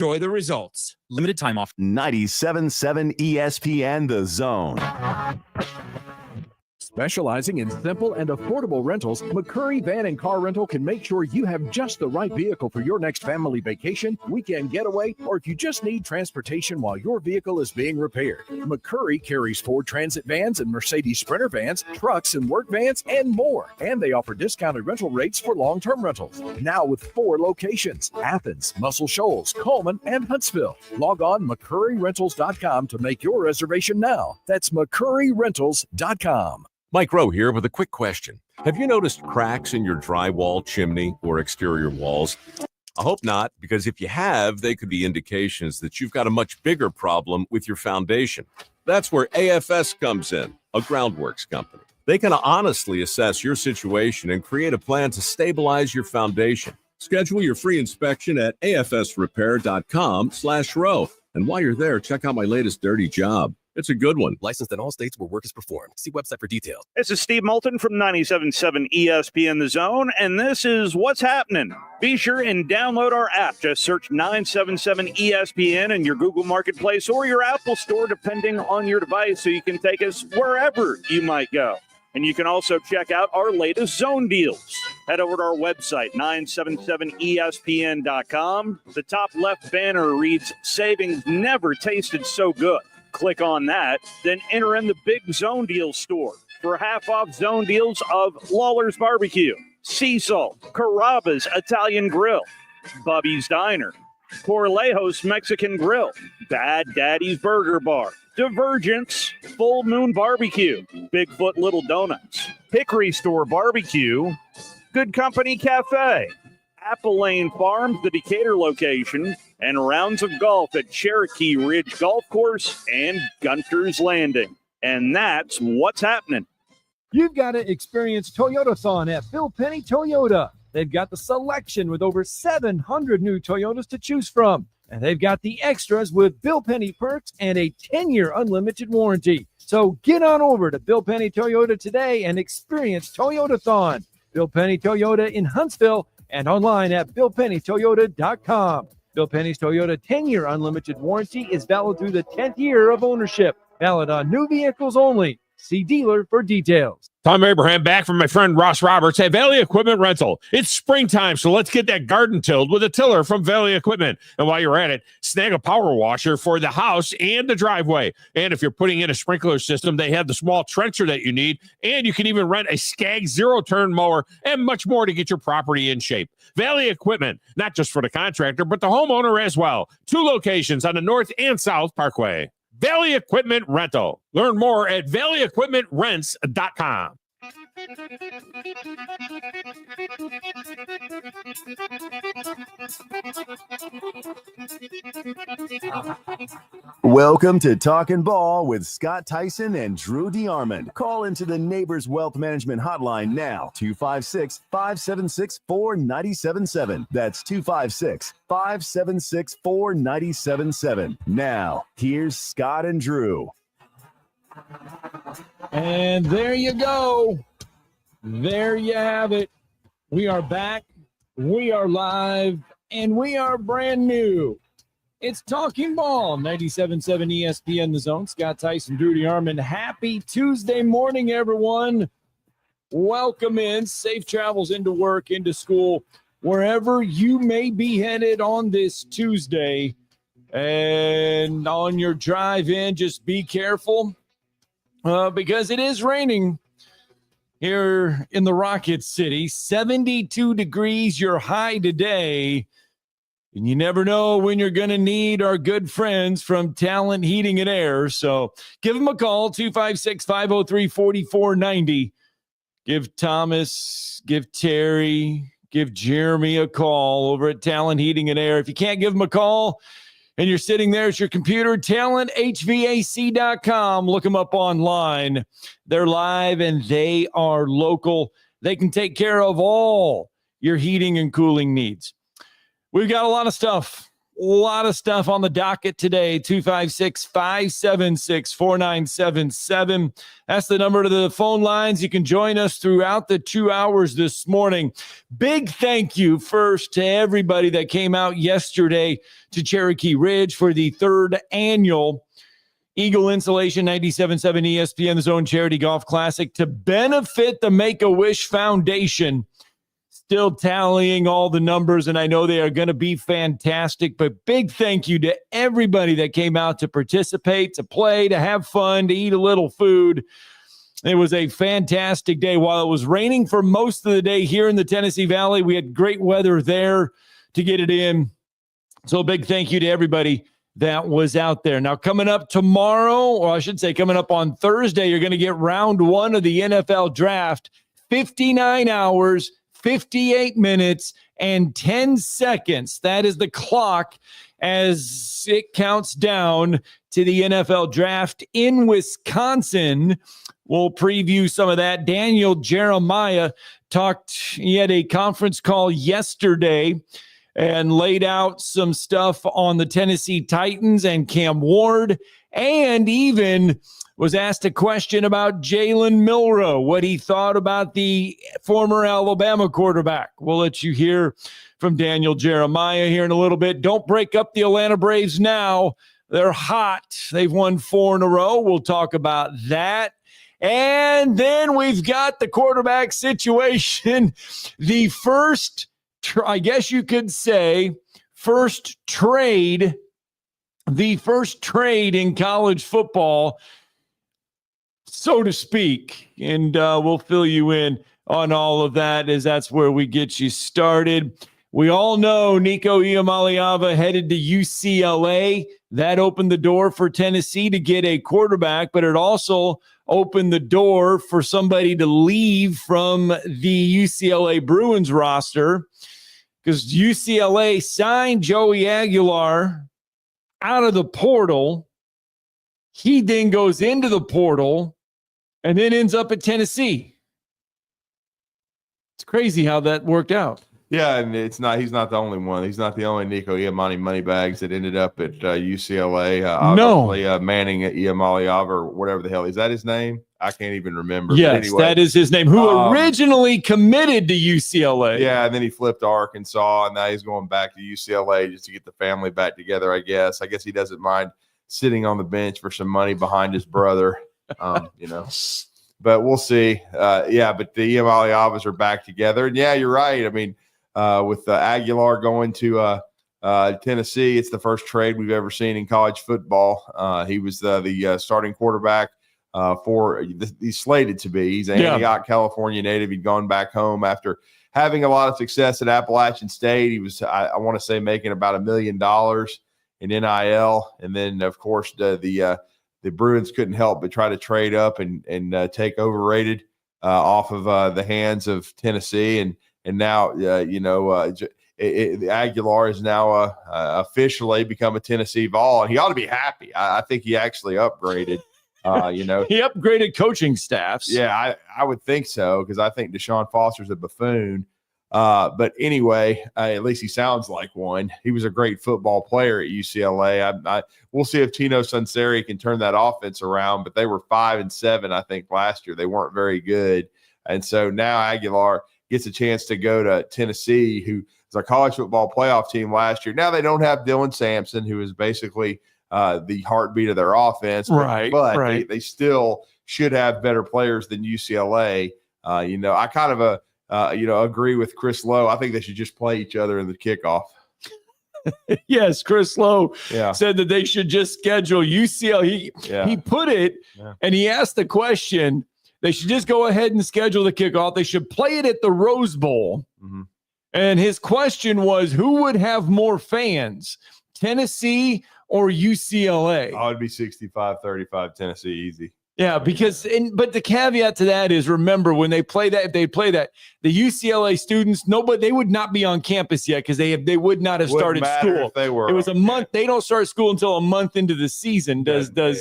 Enjoy the results. Limited time offer. 97.7 ESPN The Zone. Specializing in simple and affordable rentals, McCurry Van and Car Rental can make sure you have just the right vehicle for your next family vacation, weekend getaway, or if you just need transportation while your vehicle is being repaired. McCurry carries Ford Transit vans and Mercedes Sprinter vans, trucks and work vans, and more. And they offer discounted rental rates for long-term rentals. Now with 4 locations: Athens, Muscle Shoals, Coleman, and Huntsville. Log on McCurryRentals.com to make your reservation now. That's McCurryRentals.com. Mike Rowe here with a quick question. Have you noticed cracks in your drywall, chimney, or exterior walls? I hope not, because if you have, they could be indications that you've got a much bigger problem with your foundation. That's where AFS comes in, a groundworks company. They can honestly assess your situation and create a plan to stabilize your foundation. Schedule your free inspection at afsrepair.com/row. And while you're there, check out my latest dirty job. It's a good one. Licensed in all states where work is performed. See website for details. This is Steve Moulton from 97.7 ESPN The Zone, and this is What's Happening. Be sure and download our app. Just search 977 ESPN in your Google Marketplace or your Apple Store, depending on your device, so you can take us wherever you might go. And you can also check out our latest zone deals. Head over to our website, 977ESPN.com. The top left banner reads, "Savings never tasted so good." Click on that, then enter in the big Zone Deals store for half-off zone deals of Lawler's Barbecue, Sea Salt, Carrabba's Italian Grill, Bubby's Diner, Corlejos Mexican Grill, Bad Daddy's Burger Bar, Divergence, Full Moon Barbecue, Bigfoot Little Donuts, Hickory Store Barbecue, Good Company Cafe, Apple Lane Farms, the Decatur location, and rounds of golf at Cherokee Ridge Golf Course and Gunter's Landing. And that's what's happening. You've got to experience Toyotathon at Bill Penny Toyota. They've got the selection with over 700 new Toyotas to choose from. And they've got the extras with Bill Penny perks and a 10-year unlimited warranty. So get on over to Bill Penny Toyota today and experience Toyotathon. Bill Penny Toyota in Huntsville and online at BillPennyToyota.com. Bill Penny's Toyota 10-year unlimited warranty is valid through the 10th year of ownership. Valid on new vehicles only. See dealer for details. Tom Abraham back from my friend Ross Roberts at Valley Equipment Rental. It's springtime, so let's get that garden tilled with a tiller from Valley Equipment. And while you're at it, snag a power washer for the house and the driveway. And if you're putting in a sprinkler system, they have the small trencher that you need. And you can even rent a Skag zero-turn mower and much more to get your property in shape. Valley Equipment, not just for the contractor, but the homeowner as well. 2 locations on the North and South Parkway. Valley Equipment Rental. Learn more at valleyequipmentrents.com. Welcome to Talkin' Ball with Scott Tyson and Drew DeArmond. Call into the Neighbors Wealth Management Hotline now, 256-576-4977. That's 256-576-4977. Now, here's Scott and Drew. And there you go. There you have it. We are back. We are live. And we are brand new. It's Talking Ball, 97.7 ESPN The Zone. Scott Tyson, Drew DeArmond. Happy Tuesday morning, everyone. Welcome in. Safe travels into work, into school, wherever you may be headed on this Tuesday. And on your drive in, just be careful. Because it is raining here in the Rocket City. 72 degrees, your high today. And you never know when you're going to need our good friends from Talent Heating and Air. So give them a call, 256-503-4490. Give Thomas, give Terry, give Jeremy a call over at Talent Heating and Air. If you can't give them a call, and you're sitting there at your computer, talenthvac.com. Look them up online. They're live and they are local. They can take care of all your heating and cooling needs. We've got a lot of stuff lot of stuff on the docket today. 256-576-4977. That's the number to the phone lines. You can join us throughout the 2 hours this morning. Big thank you first to everybody that came out yesterday to Cherokee Ridge for the 3rd annual Eagle Insulation 97.7 ESPN The Zone Charity Golf Classic to benefit the Make-A-Wish Foundation. Still tallying all the numbers, and I know they are going to be fantastic, but big thank you to everybody that came out to participate, to play, to have fun, to eat a little food. It was a fantastic day. While it was raining for most of the day here in the Tennessee Valley, we had great weather there to get it in. So a big thank you to everybody that was out there. Now, coming up tomorrow, or I should say coming up on Thursday, you're going to get round 1 of the NFL draft, 59 hours, 58 minutes, and 10 seconds. That is the clock as it counts down to the NFL draft in Wisconsin. We'll preview some of that. Daniel Jeremiah he had a conference call yesterday and laid out some stuff on the Tennessee Titans and Cam Ward, and even was asked a question about Jalen Milroe, what he thought about the former Alabama quarterback. We'll let you hear from Daniel Jeremiah here in a little bit. Don't break up the Atlanta Braves now. They're hot. They've won 4 in a row. We'll talk about that. And then we've got the quarterback situation. The first, I guess you could say, first trade in college football, so to speak, and we'll fill you in on all of that, as that's where we get you started. We all know Nico Iamaleava headed to UCLA. That opened the door for Tennessee to get a quarterback, but it also opened the door for somebody to leave from the UCLA Bruins roster, because UCLA signed Joey Aguilar out of the portal. He then goes into the portal and then ends up at Tennessee. It's crazy how that worked out. Yeah, and he's not the only one. He's not the only Nico Iamani moneybags that ended up at UCLA. Obviously, Manning Iamaleava, or whatever the hell. Is that his name? I can't even remember. Yes, anyway, that is his name, who originally committed to UCLA. Yeah, and then he flipped to Arkansas, and now he's going back to UCLA just to get the family back together, I guess. I guess he doesn't mind sitting on the bench for some money behind his brother, But we'll see. But the Iamaleavas are back together. And, yeah, you're right. I mean, with Aguilar going to Tennessee, it's the first trade we've ever seen in college football. He was the starting quarterback he's slated to be. He's an Antioch, California native. He'd gone back home after having a lot of success at Appalachian State. He was, I want to say, making about $1 million in NIL. And then, of course, the Bruins couldn't help but try to trade up and take overrated off of the hands of Tennessee. And now, Aguilar is now officially become a Tennessee Vol, and he ought to be happy. I think he actually upgraded. He upgraded coaching staffs. Yeah, I would think so, because I think Deshaun Foster's a buffoon. But anyway, at least he sounds like one. He was a great football player at UCLA. We'll see if Tino Sunseri can turn that offense around, but they were 5-7, I think, last year. They weren't very good. And so now Aguilar gets a chance to go to Tennessee, who is a college football playoff team last year. Now they don't have Dylan Sampson, who is basically the heartbeat of their offense. But they still should have better players than UCLA. I kind of agree with Chris Lowe. I think they should just play each other in the kickoff. Yes, Chris Lowe said that they should just schedule UCLA. He put it, and he asked the question, they should just go ahead and schedule the kickoff. They should play it at the Rose Bowl. Mm-hmm. And his question was, who would have more fans, Tennessee or UCLA? Oh, it'd be 65-35 Tennessee, easy. Yeah, but the caveat to that is, remember, when they play that, if they play that, the UCLA students, they would not be on campus yet, because they would not have started school. If they were. It was a month. They don't start school until a month into the season. Does a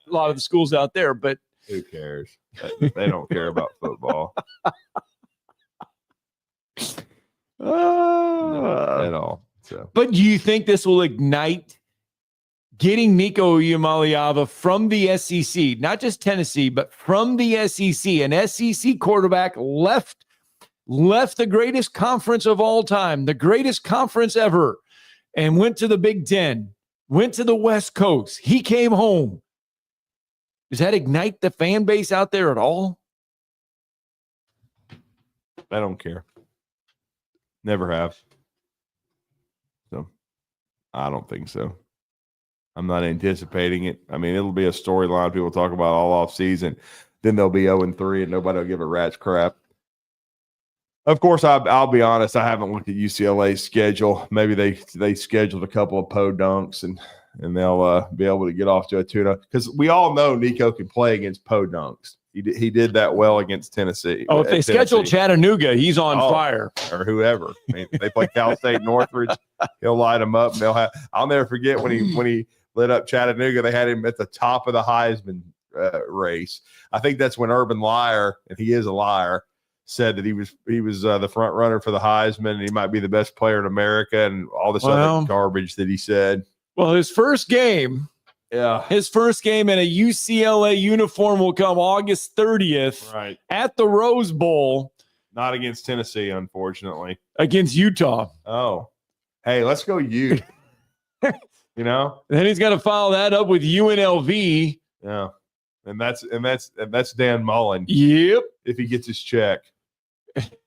lot of the schools out there? But who cares? They don't care about football at all. So, But do you think this will ignite getting Nico Iamaleava from the SEC, not just Tennessee, but from the SEC? An SEC quarterback left the greatest conference of all time, the greatest conference ever, and went to the Big Ten, went to the West Coast. He came home. Does that ignite the fan base out there at all? I don't care. Never have. So, I don't think so. I'm not anticipating it. I mean, it'll be a storyline people talk about all off season. Then they'll be 0-3 and nobody will give a rat's crap. Of course, I'll be honest. I haven't looked at UCLA's schedule. Maybe they scheduled a couple of podunks and they'll be able to get off to a tuna, because we all know Nico can play against podunks. He did that well against Tennessee. Oh, if they schedule Chattanooga, he's on fire, or whoever. I mean, they play Cal State Northridge. He'll light them up. And I'll never forget when he lit up Chattanooga. They had him at the top of the Heisman race. I think that's when Urban Liar, and he is a liar, said that he was the front runner for the Heisman and he might be the best player in America and all this other garbage that he said. Well, his first game in a UCLA uniform will come August 30th at the Rose Bowl. Not against Tennessee, unfortunately. Against Utah. Oh, hey, let's go Ute. You know? And then he's got to follow that up with UNLV. Yeah. And that's Dan Mullen. Yep. If he gets his check.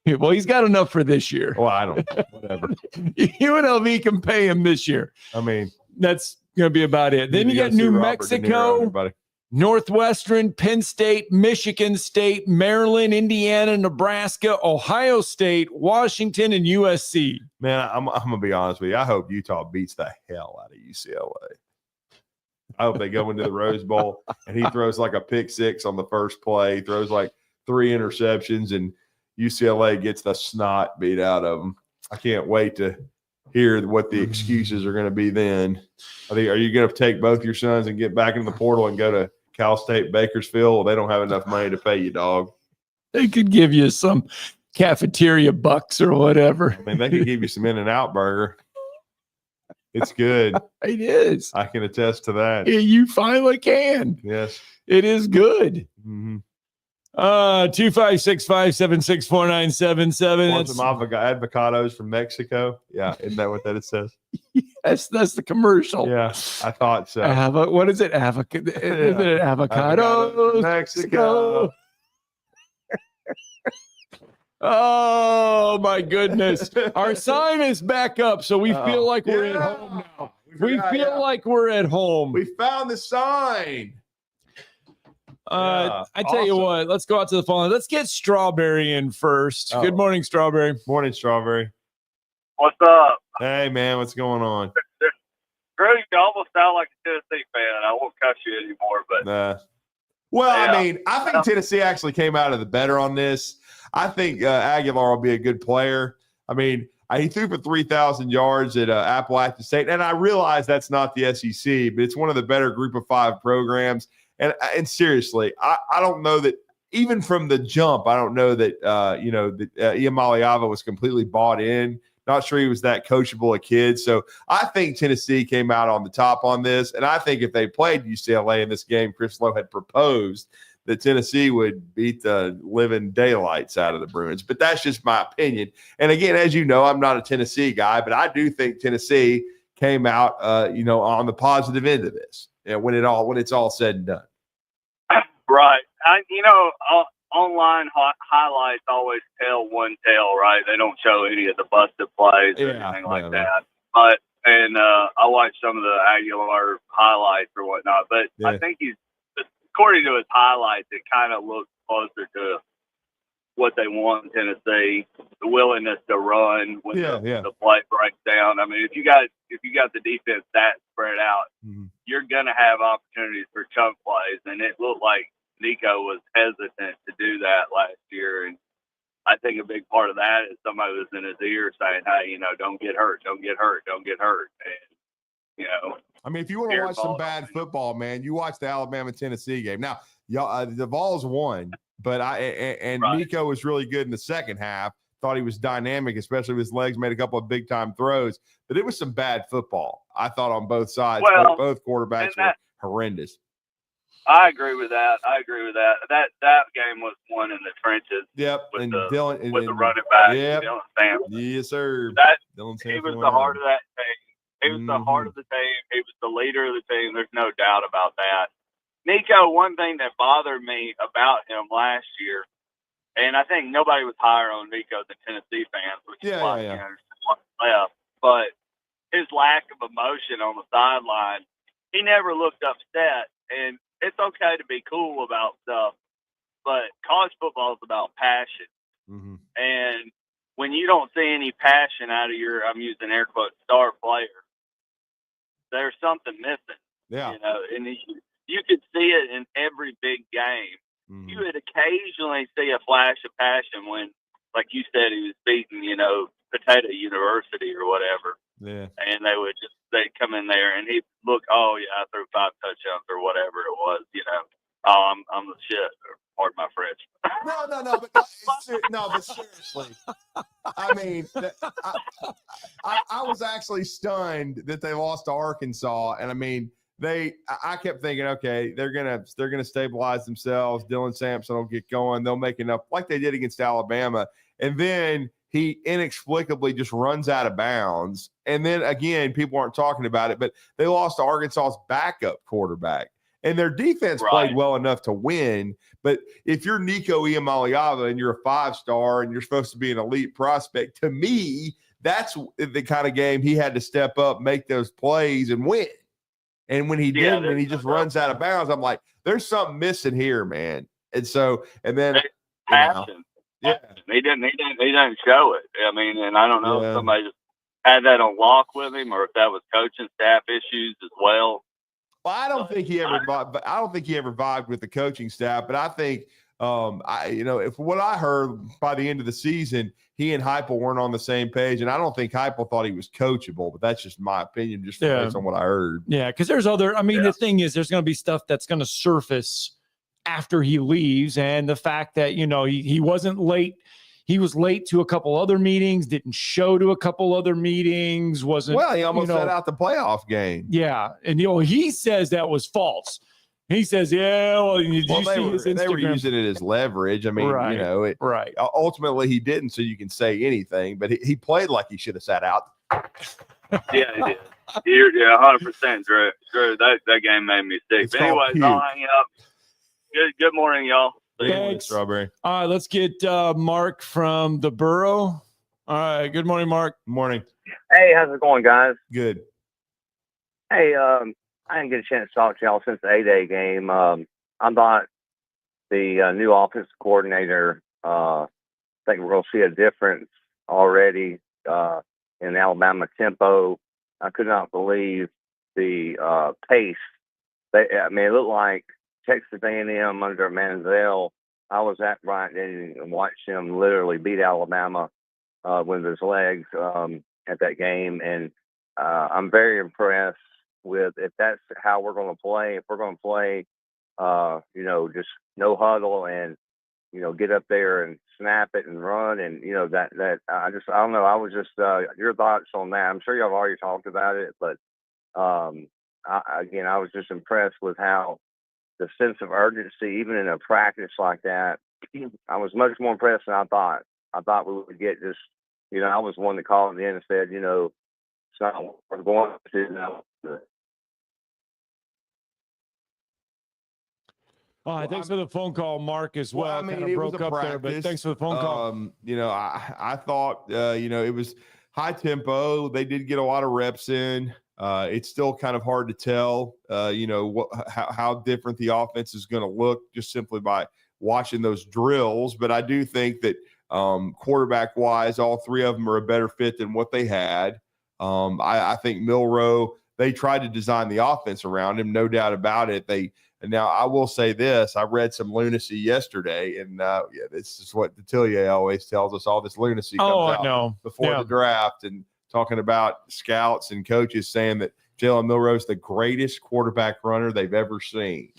Well, he's got enough for this year. Well, I don't know. Whatever. UNLV can pay him this year. I mean, that's going to be about it. Then you got New Mexico, Northwestern, Penn State, Michigan State, Maryland, Indiana, Nebraska, Ohio State, Washington, and USC. Man, I'm going to be honest with you. I hope Utah beats the hell out of UCLA. I hope they go into the Rose Bowl and he throws like a pick six on the first play. He throws like 3 interceptions and UCLA gets the snot beat out of them. I can't wait to hear what the excuses are going to be then. Are you going to take both your sons and get back in the portal and go to Cal State Bakersfield? Well, they don't have enough money to pay you, dog. They could give you some cafeteria bucks or whatever. I mean, they could give you some In-N-Out burger. It's good. It is. I can attest to that. Yeah, you finally can. Yes. It is good. Mm-hmm. 256-576-4977. Want some avocados from Mexico? Yeah, isn't that what it says? Yes, that's the commercial. Yeah, I thought so. What is it? Avocado? Is it avocado? Mexico. Oh my goodness! Our sign is back up, so we feel like we're at home now. We feel like we're at home. We found the sign. I tell you what, let's go out to the phone. Let's get Strawberry in first. Good morning, Strawberry. Morning, Strawberry. What's up? Hey, man, what's going on? Drew, you almost sound like a Tennessee fan. I won't cuss you anymore, but I mean, I think Tennessee actually came out of the better on this. I think Aguilar will be a good player. I mean, he threw for 3,000 yards at Appalachian State, and I realize that's not the SEC, but it's one of the better Group of 5 programs. And seriously, I don't know that even from the jump, I don't know that Iamaleava was completely bought in. Not sure he was that coachable a kid. So I think Tennessee came out on the top on this. And I think if they played UCLA in this game, Chris Lowe had proposed that Tennessee would beat the living daylights out of the Bruins. But that's just my opinion. And again, as you know, I'm not a Tennessee guy, but I do think Tennessee came out, on the positive end of this. When it's all said and done. Right. Online highlights always tell one tale, right? They don't show any of the busted plays or anything like that. But I watched some of the Aguilar highlights or whatnot. But I think according to his highlights, it kind of looks closer to what they want in Tennessee, the willingness to run when the play breaks down. I mean, if you got the defense that spread out, you're going to have opportunities for chunk plays, and it looked like Nico was hesitant to do that last year. And I think a big part of that is somebody was in his ear saying, hey, don't get hurt, don't get hurt, don't get hurt. And, I mean, if you want to watch some bad football, man, you watch the Alabama-Tennessee game. Now, the Vols won, but Nico was really good in the second half. thought he was dynamic, especially with his legs, made a couple of big-time throws. But it was some bad football, I thought, on both sides. Well, both quarterbacks were horrendous. I agree with that. That game was one in the trenches. Yep, with and the Dylan with the running back. Yep. Dylan Sampson. Yes, sir. Dylan He Sampson was went the heart out. of that team. He was the heart of the team. He was the leader of the team. There's no doubt about that. Nico, one thing that bothered me about him last year, and I think nobody was higher on Nico than Tennessee fans, which is why left. But his lack of emotion on the sideline, he never looked upset. And it's okay to be cool about stuff, but college football is about passion. Mm-hmm. And when you don't see any passion out of your, I'm using air quotes, star player, there's something missing. Yeah. You know, and you could see it in every big game. Mm-hmm. You would occasionally see a flash of passion when, like you said, he was beating, you know, Potato University or whatever. Yeah. And they'd come in there and he'd look, oh yeah, I threw 5 touchdowns or whatever it was, you know. Oh, I'm the shit. Pardon my French. But seriously, I mean, I was actually stunned that they lost to Arkansas, and I mean, I kept thinking, okay, they're gonna stabilize themselves. Dylan Sampson will get going. They'll make enough, like they did against Alabama, and then he inexplicably just runs out of bounds. And then again, people aren't talking about it, but they lost to Arkansas's backup quarterback. And their defense played well enough to win. But if you're Nico Iamaleava and you're a 5-star and you're supposed to be an elite prospect, to me, that's the kind of game he had to step up, make those plays, and win. And when he didn't, and he just runs out of bounds, I'm like, there's something missing here, man. And then passion. Yeah, he didn't show it. I mean, and I don't know if somebody just had that on lock with him, or if that was coaching staff issues as well. Well, I don't think he ever vibed with the coaching staff, but I think, if what I heard by the end of the season, he and Heupel weren't on the same page, and I don't think Heupel thought he was coachable. But that's just my opinion, just based on what I heard. Yeah, because there's other. I mean, the thing is, there's going to be stuff that's going to surface after he leaves, and the fact that he wasn't late. He was late to a couple other meetings, didn't show to a couple other meetings, wasn't. Well, he almost set out the playoff game. Yeah, and he says that was false. He says, yeah, well, they were using it as leverage. I mean, ultimately he didn't, so you can say anything, but he played like he should have sat out. Yeah, he did. You're 100%, Drew. That game made me sick. But anyways, I'll hang up. Good morning, y'all. Thanks. Strawberry. All right, let's get Mark from the Borough. All right, good morning, Mark. Morning. Hey, how's it going, guys? Good. Hey, I didn't get a chance to talk to y'all since the A-Day game. I thought the new offensive coordinator, I think we're going to see a difference already in Alabama tempo. I could not believe the pace. It looked like Texas A&M under Manziel. I was at Bryant and watched him literally beat Alabama with his legs at that game, and I'm very impressed with if that's how we're going to play. If we're going to play, just no huddle and get up there and snap it and run, and that I don't know. I was just your thoughts on that. I'm sure y'all have already talked about it, but I was just impressed with how the sense of urgency, even in a practice like that, I was much more impressed than I thought. I thought we would get just, I was one that called in and said, it's not what we're going to. All right, thanks for the phone call, Mark, as well. I mean, kind of broke up there, but thanks for the phone call. I thought, it was high tempo. They did get a lot of reps in. It's still kind of hard to tell, how different the offense is going to look just simply by watching those drills. But I do think that quarterback-wise, all three of them are a better fit than what they had. I think Milroe, they tried to design the offense around him, no doubt about it. Now, I will say this. I read some lunacy yesterday, and this is what Detillier always tells us, all this lunacy comes out before the draft, and talking about scouts and coaches saying that Jalen Milroe is the greatest quarterback runner they've ever seen.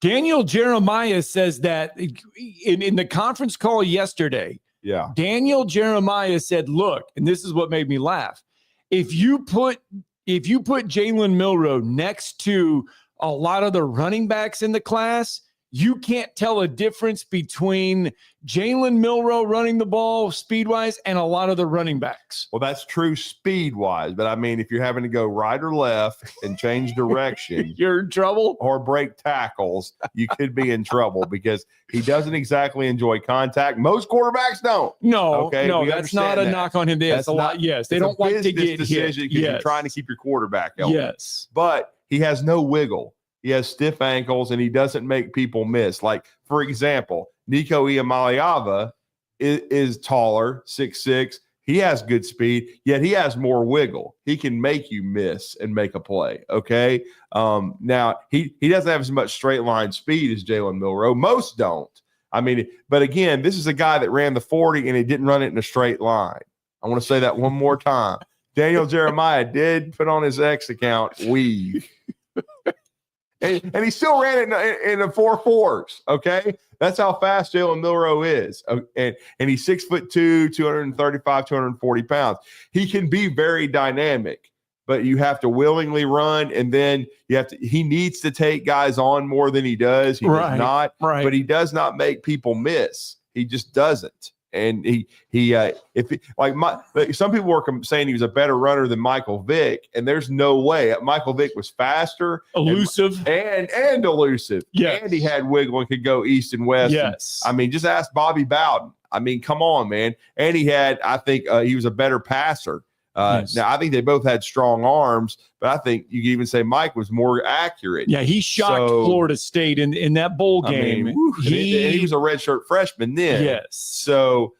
Daniel Jeremiah says that in the conference call yesterday, Yeah. Daniel Jeremiah said, look, and this is what made me laugh. If you put Jalen Milroe next to a lot of the running backs in the class, you can't tell a difference between Jalen Milroe running the ball speed-wise and a lot of the running backs. Well, that's true speed-wise, but I mean, if you're having to go right or left and change direction, you're in trouble, or break tackles, you could be in trouble because he doesn't exactly enjoy contact. Most quarterbacks don't. No, that's not a knock on him. Yes, That's not. Yes, they don't like to get decision hit. because Yes. you're trying to keep your quarterback healthy. Yes, but he has no wiggle. He has stiff ankles, and he doesn't make people miss. Like, for example, Nico Iamaleava is taller, 6'6". He has good speed, yet he has more wiggle. He can make you miss and make a play, okay? Now, he doesn't have as much straight line speed as Jalen Milroe. Most don't. I mean, but again, this is a guy that ran the 40, and he didn't run it in a straight line. I want to say that one more time. Daniel Jeremiah did put on his X account, weave. And he still ran it in the 4.4s. Okay, that's how fast Jalen Milroe is. And he's 6'2", 235, 240 pounds. He can be very dynamic, but you have to willingly run, and then he needs to take guys on more than he does. He does not, but he does not make people miss. He just doesn't. And some people were saying he was a better runner than Michael Vick, and there's no way. Michael Vick was faster, elusive, and elusive. Yes. And he had wiggle and could go east and west. Yes. And, I mean, just ask Bobby Bowden. I mean, come on, man. And he was a better passer. Yes. Now, I think they both had strong arms, but I think you could even say Mike was more accurate. Yeah, he shocked Florida State in that bowl game. I mean, he was a redshirt freshman then. Yes. So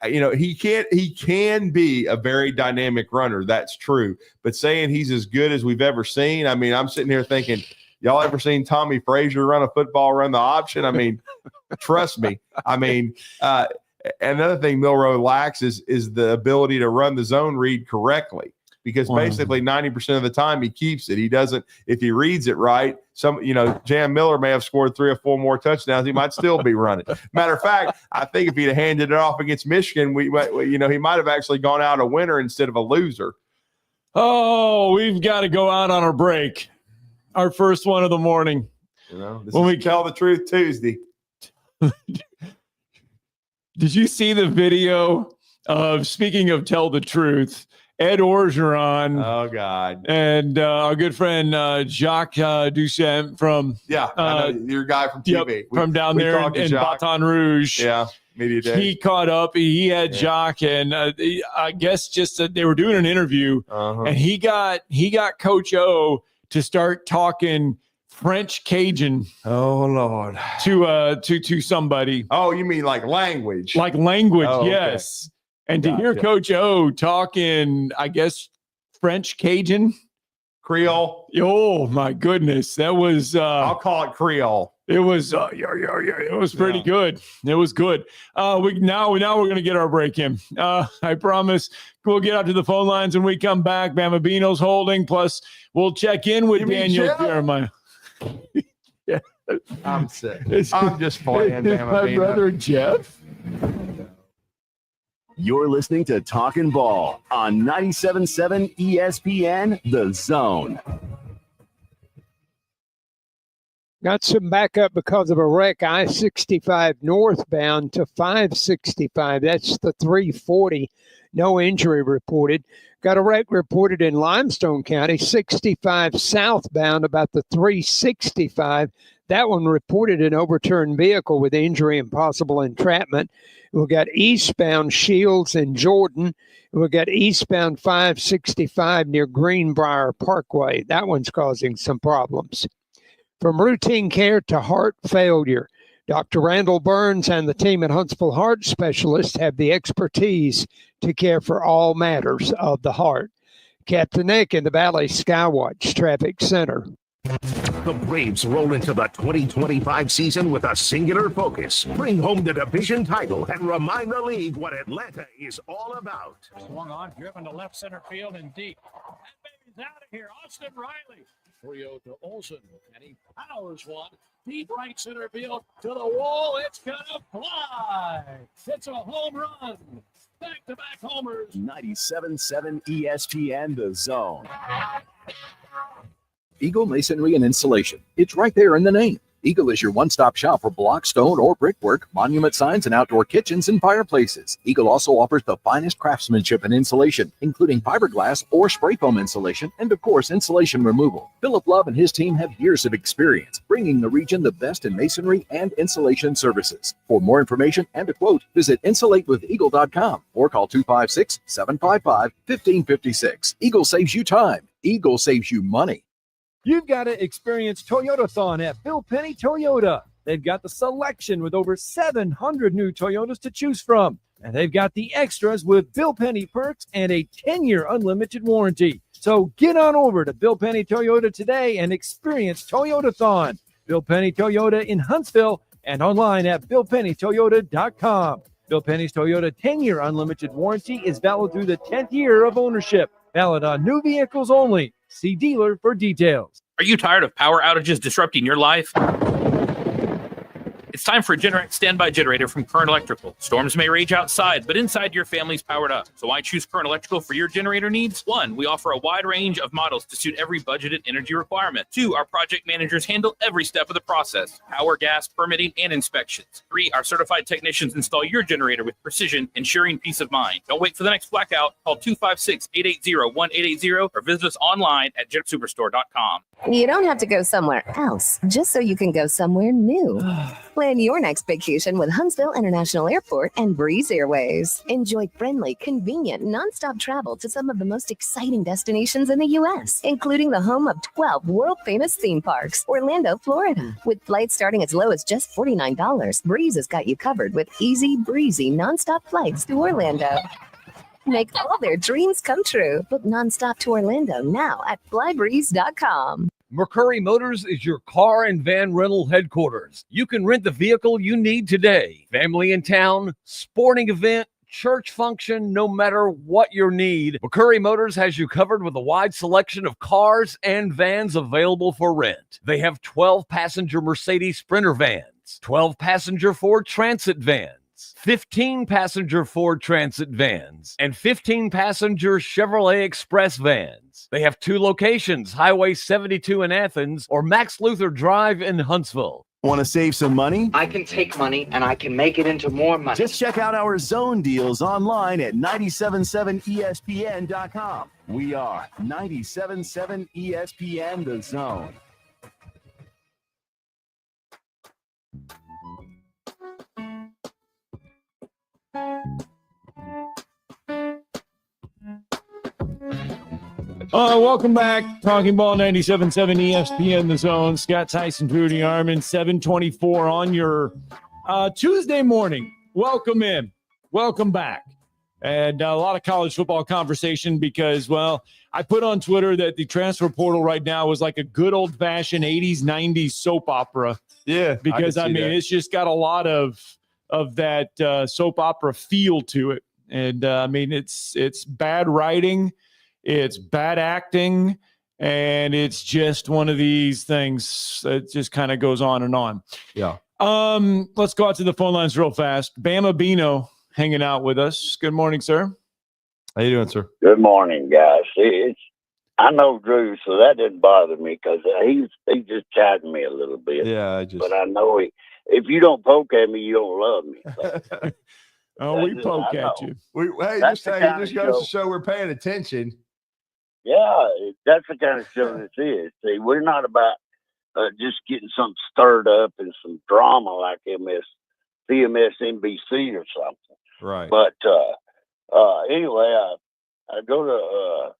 he can be a very dynamic runner. That's true. But saying he's as good as we've ever seen, I mean, I'm sitting here thinking, y'all ever seen Tommy Frazier run the option? I mean, trust me. I mean, another thing Milroe lacks is the ability to run the zone read correctly, because basically 90% of the time he keeps it. He doesn't, if he reads it right, Jam Miller may have scored 3 or 4 more touchdowns. He might still be running. Matter of fact, I think if he'd have handed it off against Michigan, he might have actually gone out a winner instead of a loser. Oh, we've got to go out on our break. Our first one of the morning. When we tell the truth Tuesday. Did you see the video of, speaking of tell the truth, Ed Orgeron? Oh, God. And our good friend Jacques Duchamp from I know, your guy from TV. From down there in Baton Rouge. Yeah, Media Day. He caught up. He had Jacques, and I guess they were doing an interview, and he got Coach O to start talking French Cajun. Oh, Lord. To somebody. Oh, you mean like language? Like language, okay. yes. And to hear Coach O talking, I guess, French Cajun. Creole. Oh, my goodness. That was... I'll call it Creole. It was it was pretty good. It was good. Now we're going to get our break in. I promise we'll get out to the phone lines when we come back. Bambino's holding. Plus, we'll check in with Daniel Jeremiah. Yeah. I'm sick. I'm just playing. My brother Jeff. You're listening to Talkin' Ball on 97.7 ESPN, The Zone. Got some backup because of a wreck, I-65 northbound to 565. That's the 340. No injury reported. Got a wreck reported in Limestone County, 65 southbound, about the 365. That one reported an overturned vehicle with injury and possible entrapment. We've got eastbound Shields and Jordan. We've got eastbound 565 near Greenbrier Parkway. That one's causing some problems. From routine care to heart failure, Dr. Randall Burns and the team at Huntsville Heart Specialists have the expertise to care for all matters of the heart. Captain Nick in the Valley Skywatch Traffic Center. The Braves roll into the 2025 season with a singular focus. Bring home the division title and remind the league what Atlanta is all about. Swung on, driven to left center field and deep. That baby Out of here, Austin Riley. Toyota Olsen, and he powers one. Deep right center field to the wall. It's gonna fly. It's a home run. Back-to-back homers. 97.7 ESPN, The Zone. Eagle Masonry and Installation. It's right there in the name. Eagle is your one-stop shop for block, stone, or brickwork, monument signs, and outdoor kitchens and fireplaces. Eagle also offers the finest craftsmanship and insulation, including fiberglass or spray foam insulation, and of course, insulation removal. Philip Love and his team have years of experience, bringing the region the best in masonry and insulation services. For more information and a quote, visit insulatewitheagle.com or call 256-755-1556. Eagle saves you time. Eagle saves you money. You've got to experience Toyotathon at Bill Penny Toyota. They've got the selection with over 700 new Toyotas to choose from. And they've got the extras with Bill Penny perks and a 10-year unlimited warranty. So get on over to Bill Penny Toyota today and experience Toyotathon. Bill Penny Toyota in Huntsville and online at BillPennyToyota.com. Bill Penny's Toyota 10-year unlimited warranty is valid through the 10th year of ownership. Valid on new vehicles only. See dealer for details. Are you tired of power outages disrupting your life? It's time for a Generac standby generator from Current Electrical. Storms may rage outside, but inside your family's powered up. So why choose Current Electrical for your generator needs? 1, we offer a wide range of models to suit every budgeted energy requirement. 2, our project managers handle every step of the process: power, gas, permitting, and inspections. 3, our certified technicians install your generator with precision, ensuring peace of mind. Don't wait for the next blackout. Call 256-880-1880 or visit us online at jetsuperstore.com. You don't have to go somewhere else just so you can go somewhere new. Plan your next vacation with Huntsville International Airport and Breeze Airways. Enjoy friendly, convenient, nonstop travel to some of the most exciting destinations in the U.S., including the home of 12 world-famous theme parks, Orlando, Florida. With flights starting as low as just $49, Breeze has got you covered with easy, breezy, nonstop flights to Orlando. Make all their dreams come true. Book nonstop to Orlando now at flybreeze.com. McCurry Motors is your car and van rental headquarters. You can rent the vehicle you need today. Family in town, sporting event, church function, no matter what your need, McCurry Motors has you covered with a wide selection of cars and vans available for rent. They have 12-passenger Mercedes Sprinter vans, 12-passenger Ford Transit vans, 15-passenger Ford Transit vans, and 15-passenger Chevrolet Express vans. They have 2 locations, Highway 72 in Athens or Max Luther Drive in Huntsville. Want to save some money? I can take money and I can make it into more money. Just check out our zone deals online at 977ESPN.com. We are 97.7 ESPN, The Zone. Welcome back. Talking Ball 97.7 ESPN, The Zone. Scott Tyson, Drew DeArmond, 724 on your Tuesday morning. Welcome in. Welcome back. And a lot of college football conversation because, well, I put on Twitter that the transfer portal right now is like a good old-fashioned 80s, 90s soap opera. Yeah. Because, I mean, it's just got a lot of that soap opera feel to it. And, I mean, it's bad writing. It's bad acting, and it's just one of these things that just kind of goes on and on. Yeah. Let's go out to the phone lines real fast. Bama Bino hanging out with us. Good morning, sir. How you doing, sir? Good morning, guys. I know Drew, so that didn't bother me because he's just chiding me a little bit. Yeah, but I know if you don't poke at me, you don't love me. So. Oh, we poke at you. Just goes to show we're paying attention. Yeah, that's the kind of show this is. See, we're not about just getting something stirred up and some drama like CMS, NBC or something. Right. But anyway, I go to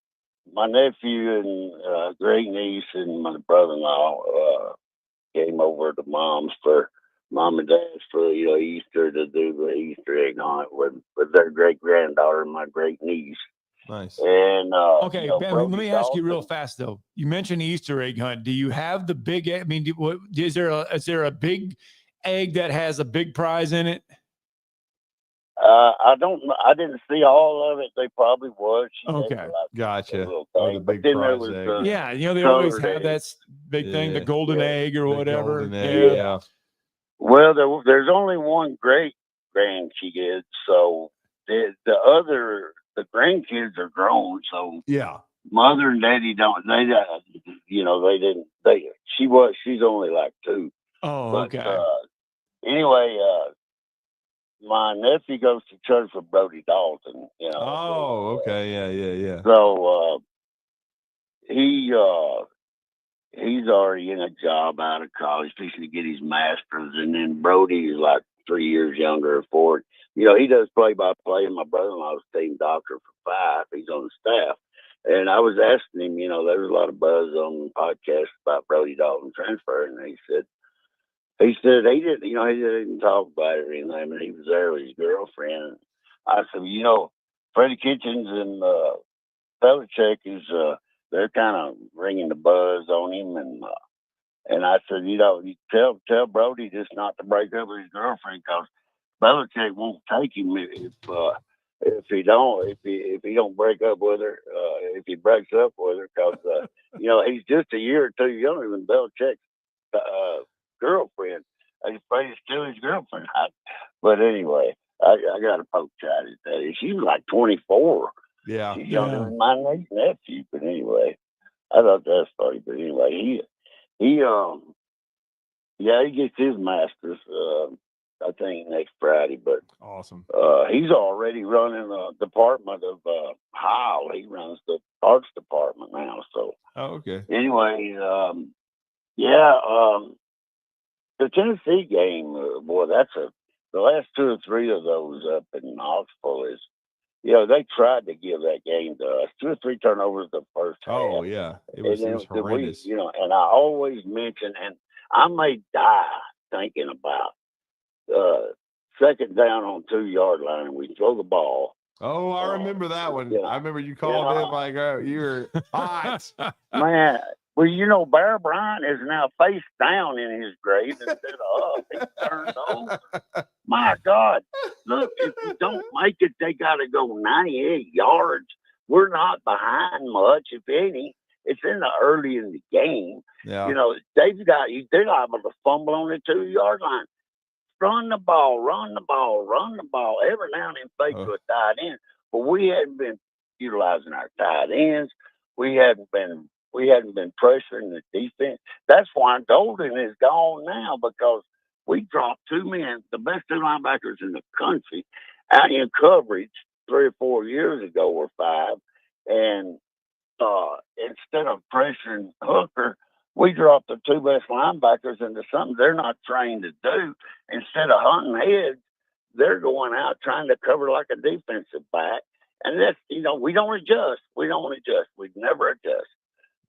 my nephew and great niece and my brother-in-law came over to mom and dad's for Easter to do the Easter egg hunt with their great granddaughter and my great niece. Nice. And okay, Ben, let me ask you real fast though. You mentioned Easter egg hunt. Do you have the big? I mean, is there a big egg that has a big prize in it? I don't. I didn't see all of it. They probably was. Okay, gotcha. Thing. The But big then there prize was, egg. yeah, they always colored have that big thing, the Yeah. golden egg or The whatever. golden egg, yeah. Well, there's only one great grandkid, so the grandkids are grown. So Yeah. mother and daddy don't. They didn't. She's only like 2. Oh, But, okay. Anyway, my nephew goes to church with Brody Dalton. Oh, okay. Yeah. So he's already in a job out of college, fixing to get his master's, and then Brody is like 3 years younger or 4. He does play-by-play, and my brother-in-law's team doctor for 5. He's on the staff. And I was asking him, there was a lot of buzz on the podcast about Brody Dalton transferring, and he said he didn't talk about it or anything, but he was there with his girlfriend. I said, Freddie Kitchens and Belichick they're kind of ringing the buzz on him, and I said, you tell Brody just not to break up with his girlfriend, because Belichick won't take him if he don't break up with her, if he breaks up with her, because he's just a year or 2 younger than Belichick's girlfriend. He's afraid to steal his girlfriend. But anyway, I got a poke shot at that. She was like 24. Yeah. She's younger than my nephew. But anyway, I thought that was funny. But anyway, he gets his master's, I think next Friday. But awesome. He's already running the department of Heil. He runs the arts department now. So okay. Anyway, the Tennessee game, boy, the last 2 or 3 of those up in Knoxville is, they tried to give that game to us. 2 or 3 turnovers the first half. Oh, yeah. It was horrendous. And I always mention, and I may die thinking about second down on 2-yard line, and we throw the ball. Oh, I remember that one. I remember you called in like, you were hot. Man, well, Bear Bryant is now face down in his grave instead of up. He's turned over. My God. Look, if you don't make it, they got to go 98 yards. We're not behind much, if any. It's early in the game. Yeah. They're able to fumble on the 2-yard line. Run the ball. Every now and then fake to a tight end. But we hadn't been utilizing our tight ends. We hadn't been pressuring the defense. That's why Golden is gone now, because we dropped 2 men, the best 2 linebackers in the country, out in coverage 3 or 4 years ago, or 5. And instead of pressuring Hooker, we dropped the 2 best linebackers into something they're not trained to do. Instead of hunting heads, they're going out trying to cover like a defensive back. And that's, we don't adjust. We never adjust.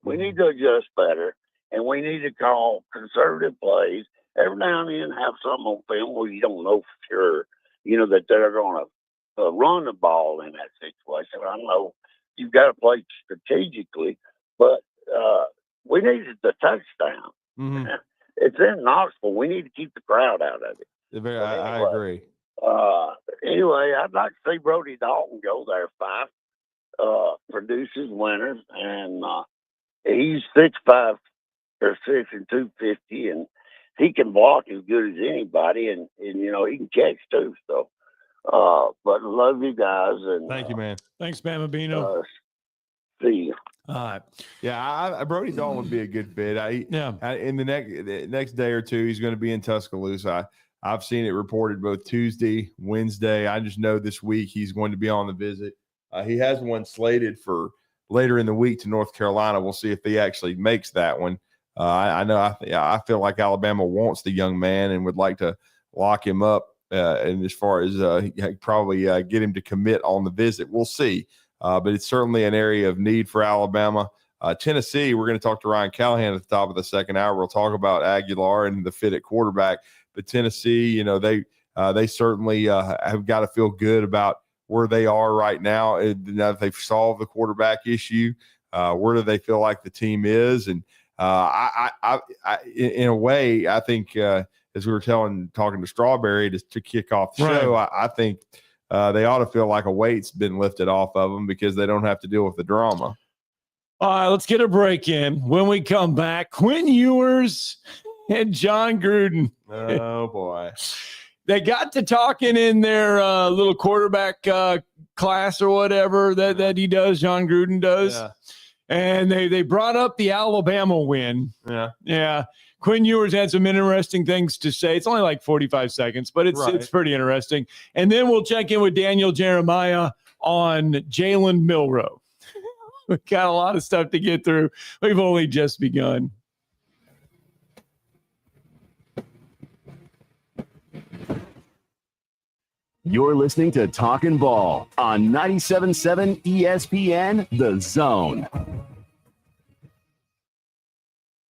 We need to adjust better, and we need to call conservative plays. Every now and then have something on film where you don't know for sure, that they're going to run the ball in that situation. I know you've got to play strategically, but we needed the touchdown. Mm-hmm. It's in Knoxville. We need to keep the crowd out of it. I agree. Anyway, I'd like to see Brody Dalton go there 5, produces winners, and he's 6'5" or 6 and 250, and he can block as good as anybody, and he can catch too. So, but love you guys, and thank you, man. Thanks, Bambino. See you. All right. Yeah, Brody Dalton would be a good fit. In the next day or 2, he's going to be in Tuscaloosa. I've seen it reported both Tuesday, Wednesday. I just know this week he's going to be on the visit. He has one slated for later in the week to North Carolina. We'll see if he actually makes that one. I feel like Alabama wants the young man and would like to lock him up. And as far as probably get him to commit on the visit, we'll see. But it's certainly an area of need for Alabama. Tennessee, we're going to talk to Ryan Callahan at the top of the second hour. We'll talk about Aguilar and the fit at quarterback. But Tennessee, they certainly have got to feel good about where they are right now. Now that they've solved the quarterback issue, where do they feel like the team is? And in a way, I think as we were talking to Strawberry to kick off the show, I think they ought to feel like a weight's been lifted off of them because they don't have to deal with the drama. All right, let's get a break in. When we come back, Quinn Ewers and John Gruden. Oh, boy. They got to talking in their little quarterback class or whatever that he does, John Gruden does. Yeah. And they brought up the Alabama win. Yeah. Quinn Ewers had some interesting things to say. It's only like 45 seconds, but it's pretty interesting. And then we'll check in with Daniel Jeremiah on Jalen Milroe. We've got a lot of stuff to get through. We've only just begun. You're listening to Talkin' Ball on 97.7 ESPN, The Zone.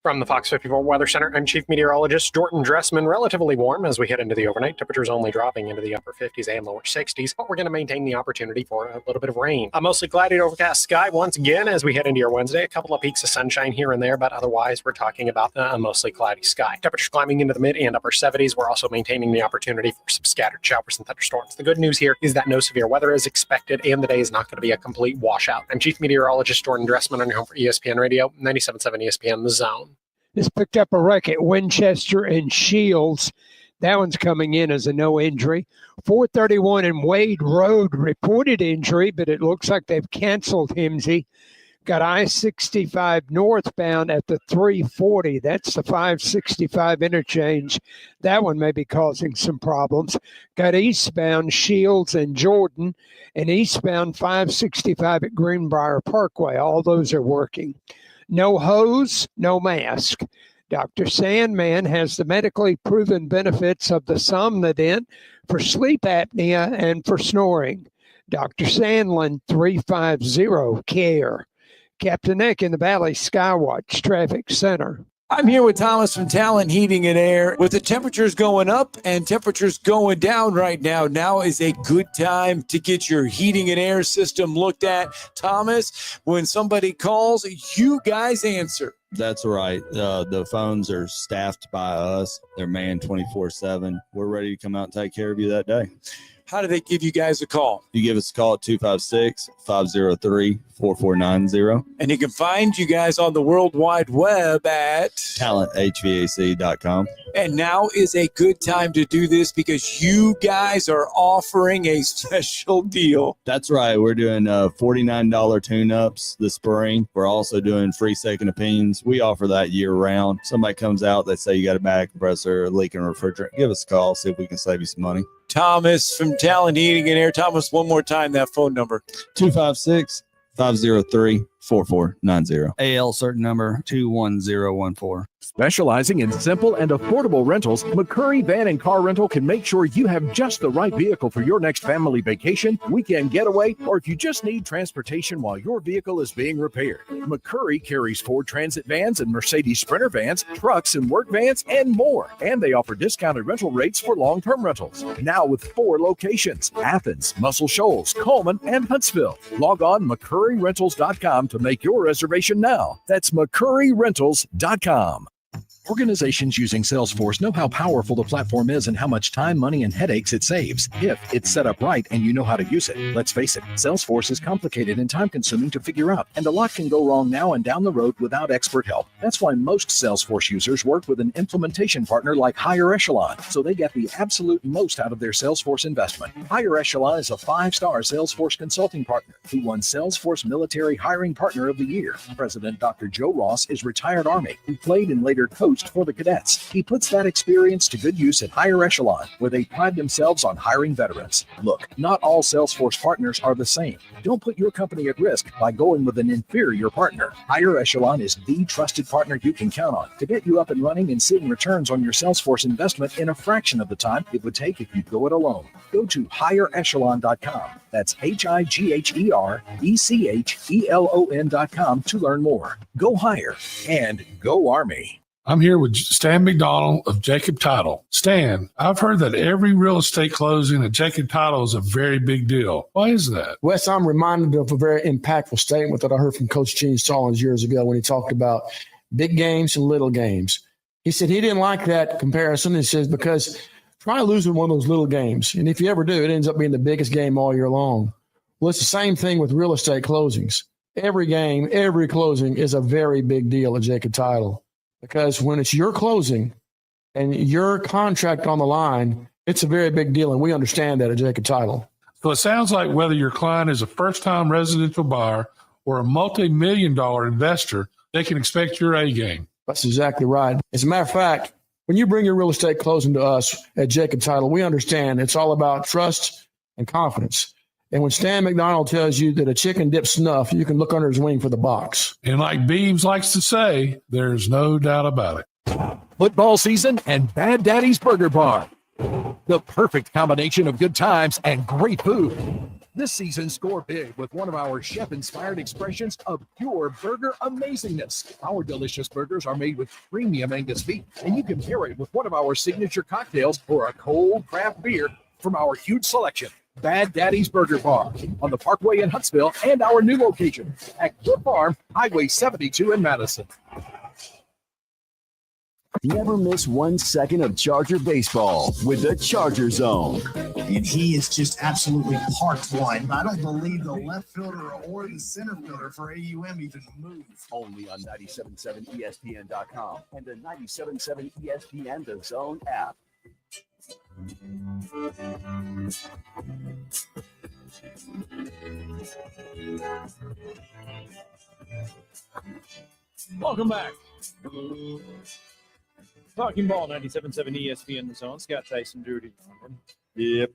From the Fox 54 Weather Center, I'm Chief Meteorologist Jordan Dressman. Relatively warm as we head into the overnight. Temperatures only dropping into the upper 50s and lower 60s, but we're going to maintain the opportunity for a little bit of rain. A mostly cloudy to overcast sky once again as we head into your Wednesday. A couple of peaks of sunshine here and there, but otherwise we're talking about a mostly cloudy sky. Temperatures climbing into the mid and upper 70s. We're also maintaining the opportunity for some scattered showers and thunderstorms. The good news here is that no severe weather is expected and the day is not going to be a complete washout. I'm Chief Meteorologist Jordan Dressman on your home for ESPN Radio, 97.7 ESPN, The Zone. This picked up a wreck at Winchester and Shields. That one's coming in as a no injury. 431 and Wade Road reported injury, but it looks like they've canceled Himsey. Got I-65 northbound at the 340. That's the 565 interchange. That one may be causing some problems. Got eastbound Shields and Jordan, and eastbound 565 at Greenbrier Parkway. All those are working. No hose, no mask. Dr. Sandman has the medically proven benefits of the Somnodent for sleep apnea and for snoring. Dr. Sandlin, 350-CARE. Captain Nick in the Valley Skywatch Traffic Center. I'm here with Thomas from Talent Heating and Air. With the temperatures going up and temperatures going down right now, now is a good time to get your heating and air system looked at. Thomas, when somebody calls, you guys answer. That's right. The phones are staffed by us. They're manned 24/7. We're ready to come out and take care of you that day. How do they give you guys a call? You give us a call at 256-503-4490. And you can find you guys on the World Wide Web at talenthvac.com. And now is a good time to do this because you guys are offering a special deal. That's right. We're doing $49 tune-ups this spring. We're also doing free second opinions. We offer that year-round. Somebody comes out, they say you got a back compressor, a leaking refrigerant. Give us a call, see if we can save you some money. Thomas from Talent Heating and Air. Thomas, one more time, that phone number. 256-503-4490. AL certain number 21014. Specializing in simple and affordable rentals, McCurry Van and Car Rental can make sure you have just the right vehicle for your next family vacation, weekend getaway, or if you just need transportation while your vehicle is being repaired. McCurry carries Ford Transit vans and Mercedes Sprinter vans, trucks and work vans, and more. And they offer discounted rental rates for long-term rentals. Now with 4 locations: Athens, Muscle Shoals, Coleman, and Huntsville. Log on McCurryRentals.com to make your reservation now. That's McCurryRentals.com. Organizations using Salesforce know how powerful the platform is and how much time, money, and headaches it saves if it's set up right and you know how to use it. Let's face it, Salesforce is complicated and time-consuming to figure out, and a lot can go wrong now and down the road without expert help. That's why most Salesforce users work with an implementation partner like Higher Echelon, so they get the absolute most out of their Salesforce investment. Higher Echelon is a 5-star Salesforce consulting partner who won Salesforce Military Hiring Partner of the Year. President Dr. Joe Ross is retired Army who played and later coached for the cadets. He puts that experience to good use at Higher Echelon, where they pride themselves on hiring veterans. Look, not all Salesforce partners are the same. Don't put your company at risk by going with an inferior partner. Higher Echelon is the trusted partner you can count on to get you up and running and seeing returns on your Salesforce investment in a fraction of the time it would take if you go it alone. Go to higherechelon.com. That's HIGHERECHELON.com to learn more. Go higher and go Army. I'm here with Stan McDonald of Jacob Title. Stan, I've heard that every real estate closing at Jacob Title is a very big deal. Why is that? Wes, I'm reminded of a very impactful statement that I heard from Coach Gene Stallings years ago when he talked about big games and little games. He said he didn't like that comparison. He says because try losing one of those little games. And if you ever do, it ends up being the biggest game all year long. Well, it's the same thing with real estate closings. Every game, every closing is a very big deal at Jacob Title, because when it's your closing and your contract on the line, it's a very big deal. And we understand that at Jacob Title. So it sounds like whether your client is a first-time residential buyer or a multi-million-dollar investor, they can expect your A game. That's exactly right. As a matter of fact, when you bring your real estate closing to us at Jacob Title, we understand it's all about trust and confidence. And when Stan McDonald tells you that a chicken dips snuff, you can look under his wing for the box. And like Beebs likes to say, there's no doubt about it. Football season and Bad Daddy's Burger Bar. The perfect combination of good times and great food. This season, score big with one of our chef-inspired expressions of pure burger amazingness. Our delicious burgers are made with premium Angus beef, and you can pair it with one of our signature cocktails or a cold craft beer from our huge selection. Bad Daddy's Burger Bar on the Parkway in Huntsville and our new location at Cliff Farm, Highway 72 in Madison. Never miss 1 second of Charger baseball with the Charger Zone. And he is just absolutely parked one. I don't believe the left fielder or the center fielder for AUM even moved. Only on 97.7 ESPN.com and the 97.7 ESPN The Zone app. Welcome back. Talking Ball, 97.7 ESPN The Zone. Scott Tyson, Drew DeArmond. Yep.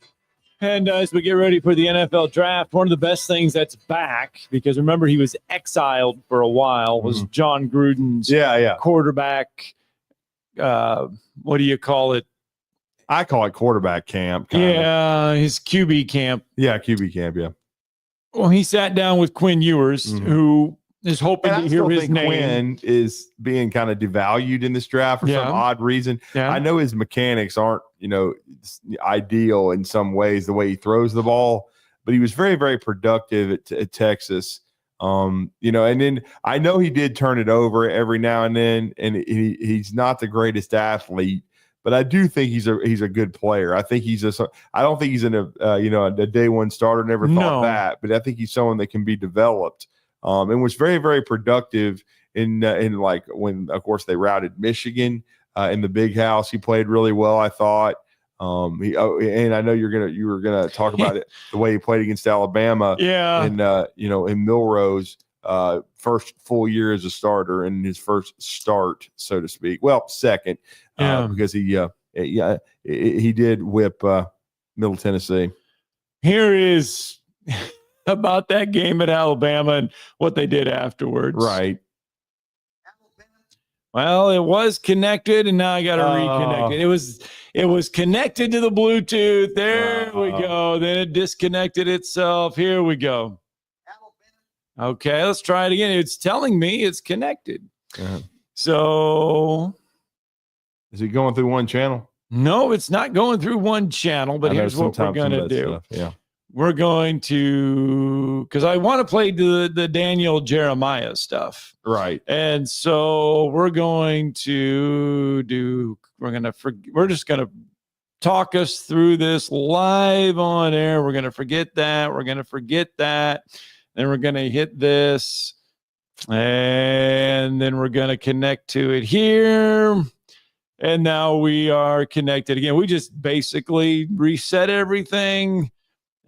And as we get ready for the NFL draft, one of the best things that's back, because remember he was exiled for a while, was John Gruden's quarterback. What do you call it? I call it quarterback camp. Yeah, his QB camp. Yeah, QB camp, yeah. Well, he sat down with Quinn Ewers, who is hoping to hear his name. Quinn is being kind of devalued in this draft for some odd reason. Yeah. I know his mechanics aren't, ideal in some ways, the way he throws the ball, but he was very, very productive at Texas. And then I know he did turn it over every now and then, and he's not the greatest athlete, but I do think he's a good player. I think I don't think he's a day one starter. Never thought that, but I think he's someone that can be developed. And was very, very productive in like when, of course, they routed Michigan in the Big House. He played really well, I thought. And I know you were gonna talk about it, the way he played against Alabama. Yeah. And in Milrose, first full year as a starter and his first start, so to speak. Well, second, because he did whip Middle Tennessee. Here is about that game at Alabama and what they did afterwards. Right. Well, it was connected, and now I got to reconnect it. It was connected to the Bluetooth. There we go. Then it disconnected itself. Here we go. Okay, let's try it again. It's telling me it's connected. So, is it going through one channel? No, it's not going through one channel. But here's what we're going to do. Yeah. We're going to, because I want to play the Daniel Jeremiah stuff. Right. And so we're going to we're just going to talk us through this live on air. We're going to forget that. We're going to forget that. Then we're going to hit this. And then we're going to connect to it here. And now we are connected again. We just basically reset everything.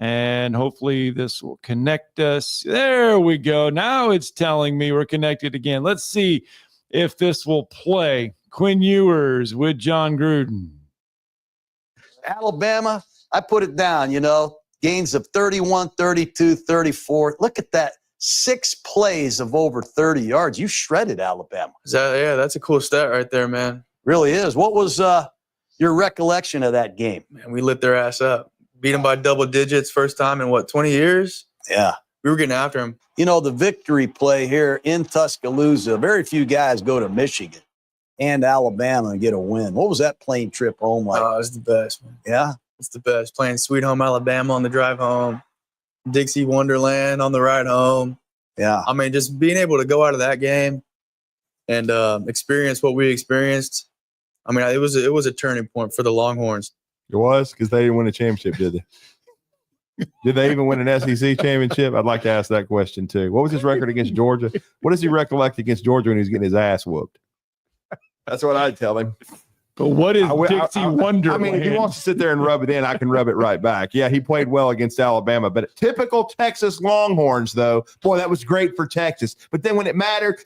And hopefully this will connect us. There we go. Now it's telling me we're connected again. Let's see if this will play. Quinn Ewers with John Gruden. Alabama, I put it down, gains of 31, 32, 34. Look at that. 6 plays of over 30 yards. You shredded Alabama. That's a cool stat right there, man. Really is. What was your recollection of that game? Man, we lit their ass up. Beat them by double digits first time in 20 years? Yeah. We were getting after them. The victory play here in Tuscaloosa, very few guys go to Michigan and Alabama and get a win. What was that plane trip home like? Oh, it's the best, man. Yeah? It's the best. Playing Sweet Home Alabama on the drive home, Dixie Wonderland on the ride home. Yeah. I mean, just being able to go out of that game and experience what we experienced. I mean, it was a turning point for the Longhorns. It was because they didn't win a championship, did they? Did they even win an SEC championship? I'd like to ask that question too. What was his record against Georgia? What does he recollect against Georgia when he was getting his ass whooped? That's what I'd tell him. But what is Dixie Wonderland? I mean, if he wants to sit there and rub it in, I can rub it right back. Yeah, he played well against Alabama, but typical Texas Longhorns, though, boy, that was great for Texas. But then when it mattered,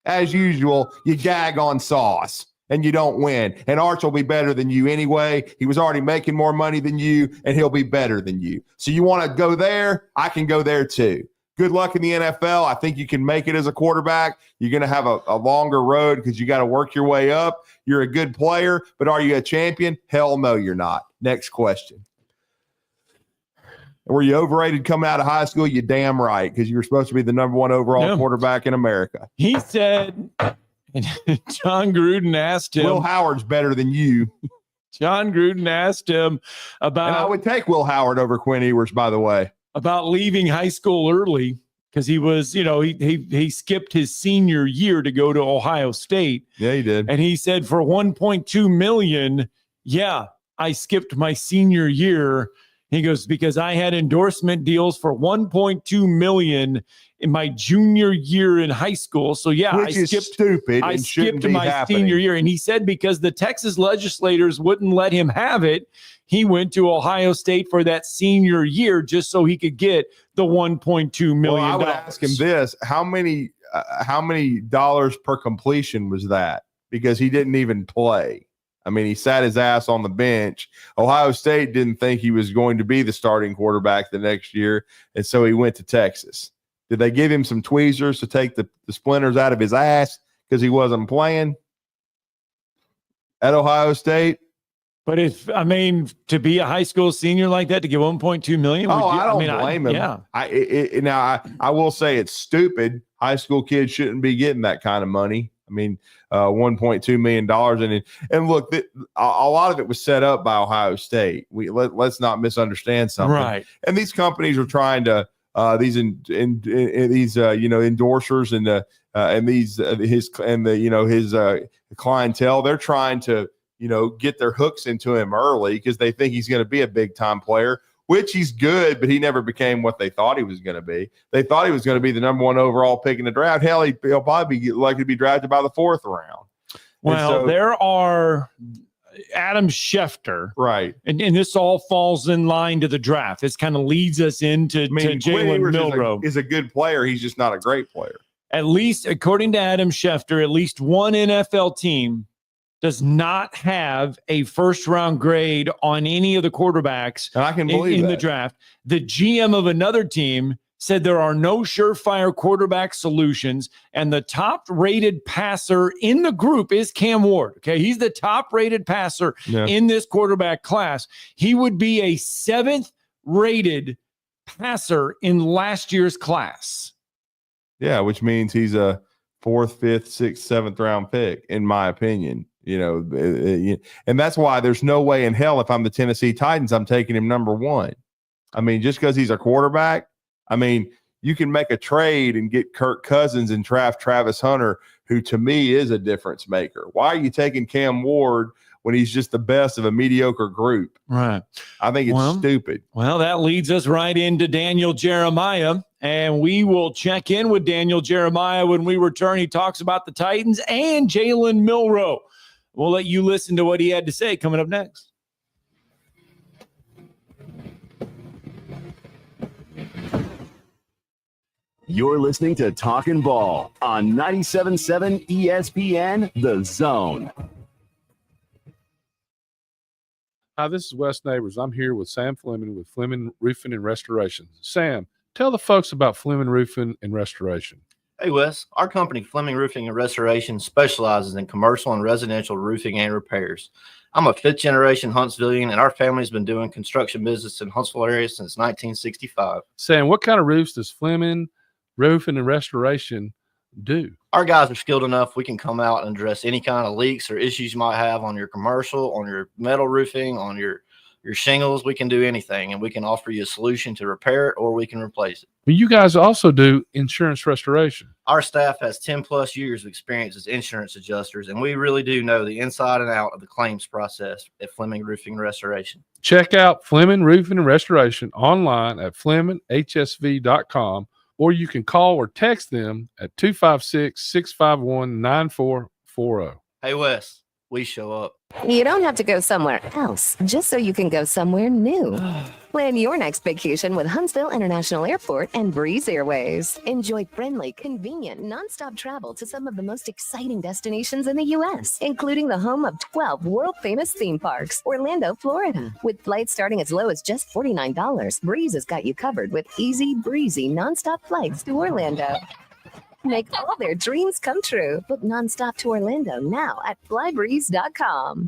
as usual, you gag on sauce and you don't win. And Arch will be better than you anyway. He was already making more money than you, and he'll be better than you. So you want to go there? I can go there too. Good luck in the NFL. I think you can make it as a quarterback. You're going to have a longer road because you got to work your way up. You're a good player, but are you a champion? Hell no, you're not. Next question. Were you overrated coming out of high school? You damn right, because you were supposed to be the number 1 overall quarterback in America. He said, John Gruden asked him. Will Howard's better than you. John Gruden asked him about. And I would take Will Howard over Quinn Ewers, by the way. About leaving high school early because he was, he skipped his senior year to go to Ohio State. Yeah, he did. And he said for $1.2 million, yeah, I skipped my senior year. He goes, because I had endorsement deals for $1.2 million in my junior year in high school. So yeah, I skipped my senior year. And he said because the Texas legislators wouldn't let him have it, he went to Ohio State for that senior year just so he could get the $1.2 million. Well, I would ask him this: how many dollars per completion was that? Because he didn't even play. I mean, he sat his ass on the bench. Ohio State didn't think he was going to be the starting quarterback the next year, and so he went to Texas. Did they give him some tweezers to take the splinters out of his ass because he wasn't playing at Ohio State? But to be a high school senior like that, to get $1.2 million. I don't blame him. Yeah. I will say it's stupid. High school kids shouldn't be getting that kind of money. I mean, $1.2 million. And look, a lot of it was set up by Ohio State. Let's not misunderstand something. Right. And these companies are trying to, these endorsers his clientele, they're trying to, get their hooks into him early because they think he's going to be a big time player, which he's good, but he never became what they thought he was going to be. They thought he was going to be the number 1 overall pick in the draft. Hell, he'll probably be likely to be drafted by the 4th round. Well, there are Adam Schefter. Right. And this all falls in line to the draft. This kind of leads us into Jalen Milroe. Is a good player. He's just not a great player. At least, according to Adam Schefter, at least one NFL team does not have a first-round grade on any of the quarterbacks and I can believe in the draft. The GM of another team said there are no surefire quarterback solutions, and the top-rated passer in the group is Cam Ward. Okay, he's the top-rated passer in this quarterback class. He would be a 7th-rated passer in last year's class. Yeah, which means he's a 4th, 5th, 6th, 7th round pick, in my opinion. And that's why there's no way in hell if I'm the Tennessee Titans, I'm taking him number 1. I mean, just because he's a quarterback, I mean, you can make a trade and get Kirk Cousins and draft Travis Hunter, who to me is a difference maker. Why are you taking Cam Ward when he's just the best of a mediocre group? Right. I think it's stupid. Well, that leads us right into Daniel Jeremiah, and we will check in with Daniel Jeremiah when we return. He talks about the Titans and Jalen Milroe. We'll let you listen to what he had to say coming up next. You're listening to Talkin' Ball on 97.7 ESPN, The Zone. Hi, this is Wes Neighbors. I'm here with Sam Fleming with Fleming Roofing and Restoration. Sam, tell the folks about Fleming Roofing and Restoration. Hey, Wes. Our company, Fleming Roofing and Restoration, specializes in commercial and residential roofing and repairs. I'm a 5th-generation Huntsvillian, and our family's been doing construction business in Huntsville area since 1965. Sam, what kind of roofs does Fleming Roofing and Restoration do? Our guys are skilled enough. We can come out and address any kind of leaks or issues you might have on your commercial, on your metal roofing, on your Your shingles, we can do anything, and we can offer you a solution to repair it, or we can replace it. But you guys also do insurance restoration. Our staff has 10 plus years of experience as insurance adjusters, and we really do know the inside and out of the claims process at Fleming Roofing and Restoration. Check out Fleming Roofing and Restoration online at FlemingHSV.com, or you can call or text them at 256-651-9440. Hey, Wes, we show up. You don't have to go somewhere else just so you can go somewhere new. Plan your next vacation with Huntsville International Airport and Breeze Airways. Enjoy friendly, convenient, nonstop travel to some of the most exciting destinations in the U.S., including the home of 12 world-famous theme parks, Orlando, Florida. With flights starting as low as just $49, Breeze has got you covered with easy, breezy, nonstop flights to Orlando. Make all their dreams come true. Book nonstop to Orlando now at flybreeze.com.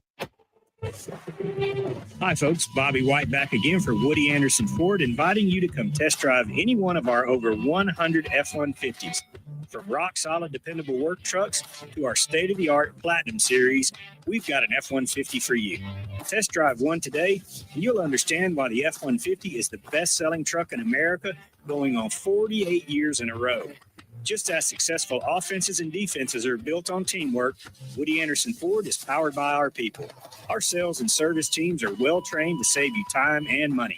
Hi, folks. Bobby White back again for Woody Anderson Ford, inviting you to come test drive any one of our over 100 F-150s. From rock-solid, dependable work trucks to our state-of-the-art Platinum Series, we've got an F-150 for you. Test drive one today, and you'll understand why the F-150 is the best-selling truck in America, going on 48 years in a row. Just as successful offenses and defenses are built on teamwork, Woody Anderson Ford is powered by our people. Our sales and service teams are well trained to save you time and money.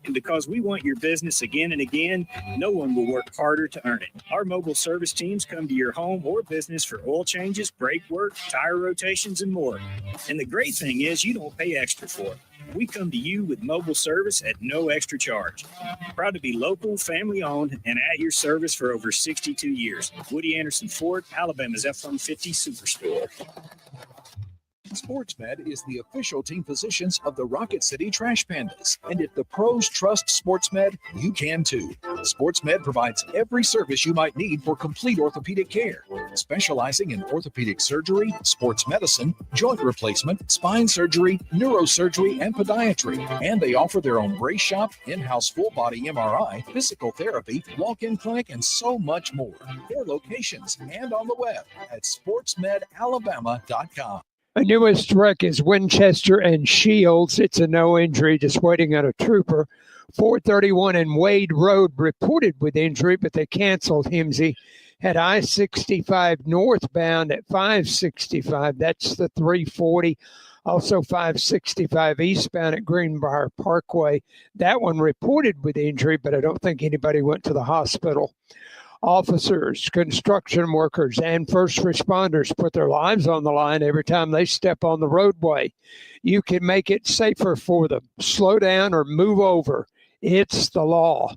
And because we want your business again and again, no one will work harder to earn it. Our mobile service teams come to your home or business for oil changes, brake work, tire rotations, and more. And the great thing is you don't pay extra for it. We come to you with mobile service at no extra charge. Proud to be local, family-owned, and at your service for over 62 years. Woody Anderson Ford, Alabama's F-150 Superstore. SportsMed is the official team physicians of the Rocket City Trash Pandas. And if the pros trust SportsMed, you can too. SportsMed provides every service you might need for complete orthopedic care, specializing in orthopedic surgery, sports medicine, joint replacement, spine surgery, neurosurgery, and podiatry. And they offer their own brace shop, in-house full-body MRI, physical therapy, walk-in clinic, and so much more. Their locations and on the web at sportsmedalabama.com. A newest wreck is Winchester and Shields. It's a no injury, just waiting on a trooper. 431 and Wade Road reported with injury, but they canceled Himsey. Had I-65 northbound at 565. That's the 340. Also 565 eastbound at Greenbrier Parkway. That one reported with injury, but I don't think anybody went to the hospital. Officers, construction workers, and first responders put their lives on the line every time they step on the roadway. You can make it safer for them. Slow down or move over. It's the law.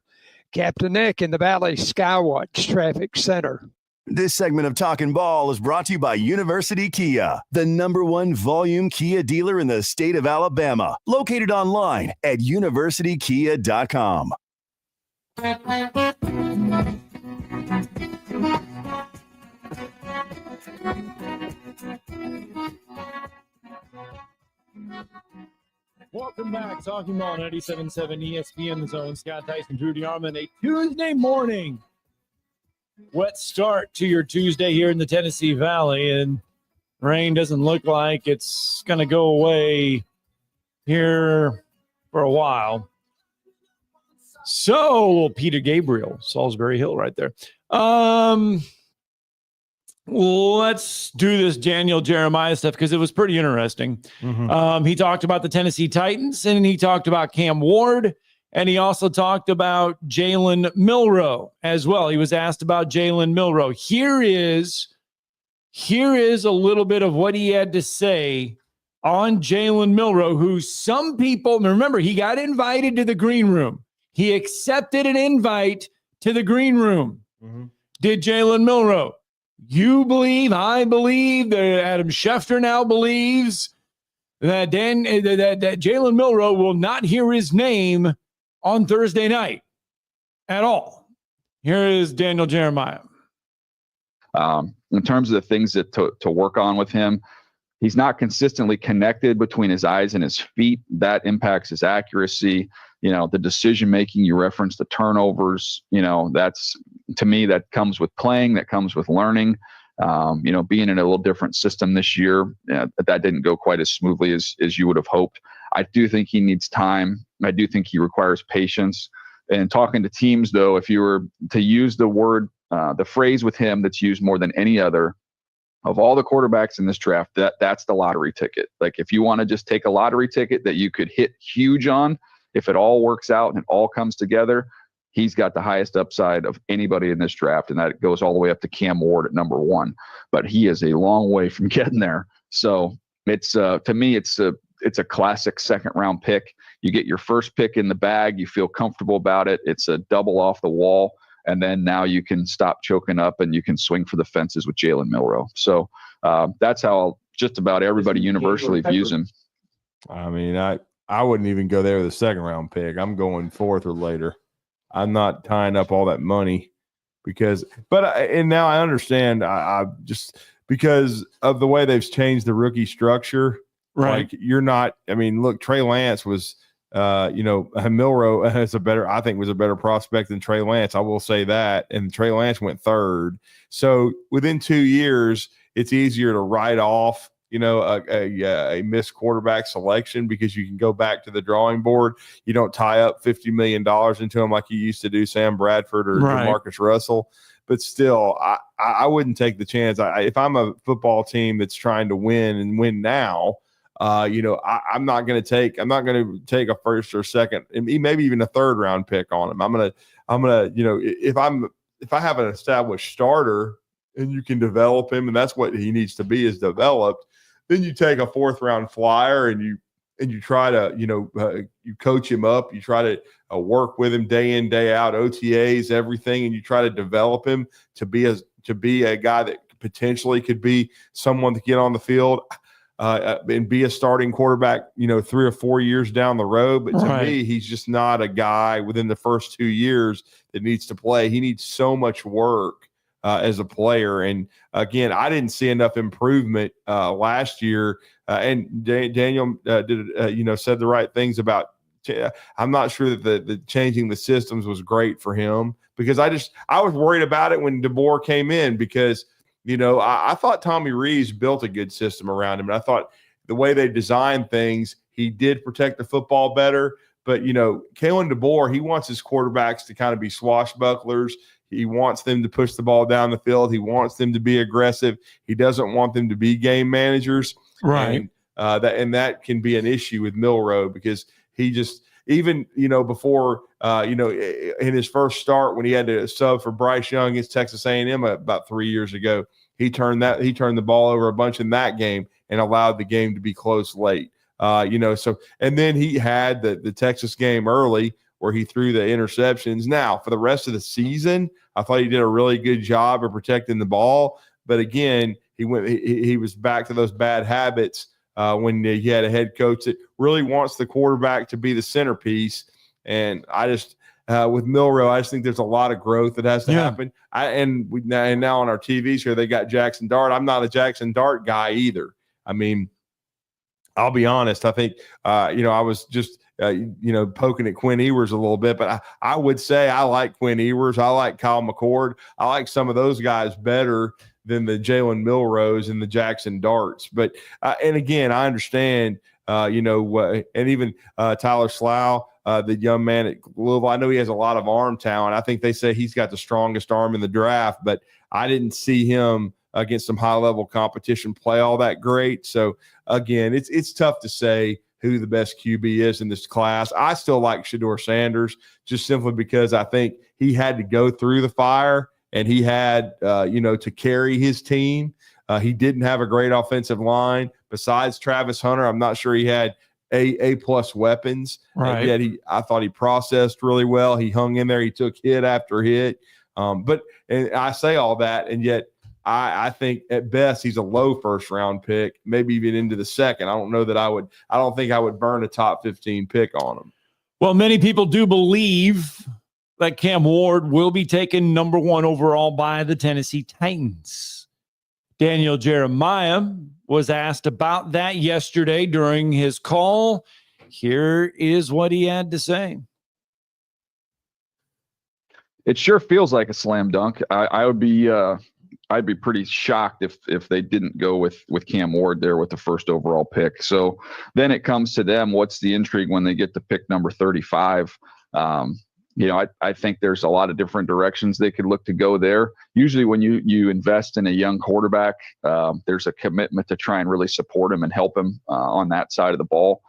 Captain Nick in the Valley Skywatch Traffic Center. This segment of Talkin' Ball is brought to you by University Kia, the #1 volume Kia dealer in the state of Alabama. Located online at universitykia.com. Welcome back. Talking Ball 97.7 ESPN The Zone. Scott Tyson, Drew DeArmond. A Tuesday morning wet start to your Tuesday here in the Tennessee Valley, and rain doesn't look like it's going to go away here for a while. So, Peter Gabriel, Salisbury Hill right there. Let's do this Daniel Jeremiah stuff because it was pretty interesting. He talked about the Tennessee Titans, and he talked about Cam Ward, and he also talked about Jalen Milroe as well. He was asked about Jalen Milroe. Here is a little bit of what he had to say on Jalen Milroe, who some people, remember, he got invited to the green room. He accepted an invite to the green room. Did Jalen Milroe? You believe, I believe, that Adam Schefter now believes that that Jalen Milroe will not hear his name on Thursday night at all. Here is Daniel Jeremiah. In terms of the things that to work on with him, he's not consistently connected between his eyes and his feet. That impacts his accuracy. You know, the decision making, you reference the turnovers, you know, that's, to me, that comes with playing, that comes with learning. Being in a little different system this year, that didn't go quite as smoothly as you would have hoped. I do think he needs time. I do think he requires patience. And talking to teams, though, if you were to use the phrase with him that's used more than any other, of all the quarterbacks in this draft, that's the lottery ticket. Like, if you want to just take a lottery ticket that you could hit huge on, if it all works out and it all comes together, he's got the highest upside of anybody in this draft. And that goes all the way up to Cam Ward at number 1. But he is a long way from getting there. So it's to me, it's a classic second-round pick. You get your first pick in the bag. You feel comfortable about it. It's a double off the wall. And then now you can stop choking up and you can swing for the fences with Jalen Milroe. So that's how just about everybody universally views him. I mean, I wouldn't even go there with a second-round pick. I'm going 4th or later. I'm not tying up all that money and now I understand. I just because of the way they've changed the rookie structure. Right. Like, you're not. I mean, look, Trey Lance was. Milroe was a better prospect than Trey Lance. I will say that. And Trey Lance went 3rd. So within 2 years, it's easier to write off, a missed quarterback selection because you can go back to the drawing board. You don't tie up $50 million into him like you used to do Sam Bradford or Marcus Russell. But still, I wouldn't take the chance. If I'm a football team that's trying to win and win now, I'm not going to take a first or second, and maybe even a 3rd round pick on him. I'm going to, if I have an established starter and you can develop him, and that's what he needs to be, is developed, then you take a 4th round flyer and you try to, you coach him up, you try to work with him day in, day out, OTAs, everything. And you try to develop him to be a guy that potentially could be someone to get on the field. And be a starting quarterback, 3 or 4 years down the road. But to me, he's just not a guy within the first 2 years that needs to play. He needs so much work as a player. And again, I didn't see enough improvement last year. And Daniel said the right things about. I'm not sure that the changing the systems was great for him, because I was worried about it when DeBoer came in, because I thought Tommy Rees built a good system around him. And I thought the way they designed things, he did protect the football better. But, Kalen DeBoer, he wants his quarterbacks to kind of be swashbucklers. He wants them to push the ball down the field. He wants them to be aggressive. He doesn't want them to be game managers. Right. And that can be an issue with Milroe, because he just – even, before, in his first start when he had to sub for Bryce Young against Texas A&M about 3 years ago, he turned the ball over a bunch in that game and allowed the game to be close late. So, and then he had the Texas game early where he threw the interceptions. Now, for the rest of the season, I thought he did a really good job of protecting the ball. But again, he was back to those bad habits. When he had a head coach that really wants the quarterback to be the centerpiece. And I just, with Milroe, I just think there's a lot of growth that has to happen. And now on our TVs here, they got Jackson Dart. I'm not a Jackson Dart guy either. I mean, I'll be honest. I think, I was just, poking at Quinn Ewers a little bit, but I would say I like Quinn Ewers. I like Kyle McCord. I like some of those guys better than the Jalen Milroes and the Jackson Darts. But, and again, I understand, and even Tyler Slough, the young man at Louisville, I know he has a lot of arm talent. I think they say he's got the strongest arm in the draft, but I didn't see him against some high-level competition play all that great. So, again, it's tough to say who the best QB is in this class. I still like Shedeur Sanders, just simply because I think he had to go through the fire. And he had, to carry his team. He didn't have a great offensive line. Besides Travis Hunter, I'm not sure he had A-plus weapons. Right. And yet I thought he processed really well. He hung in there. He took hit after hit. And I say all that, and yet I think at best he's a low first-round pick, maybe even into the second. I don't think I would burn a top 15 pick on him. Well, many people do believe that Cam Ward will be taken number 1 overall by the Tennessee Titans. Daniel Jeremiah was asked about that yesterday during his call. Here is what he had to say. It sure feels like a slam dunk. I would be I'd be pretty shocked if they didn't go with Cam Ward there with the first overall pick. So then it comes to them. What's the intrigue when they get to pick number 35? I think there's a lot of different directions they could look to go there. Usually when you invest in a young quarterback, there's a commitment to try and really support him and help him on that side of the ball.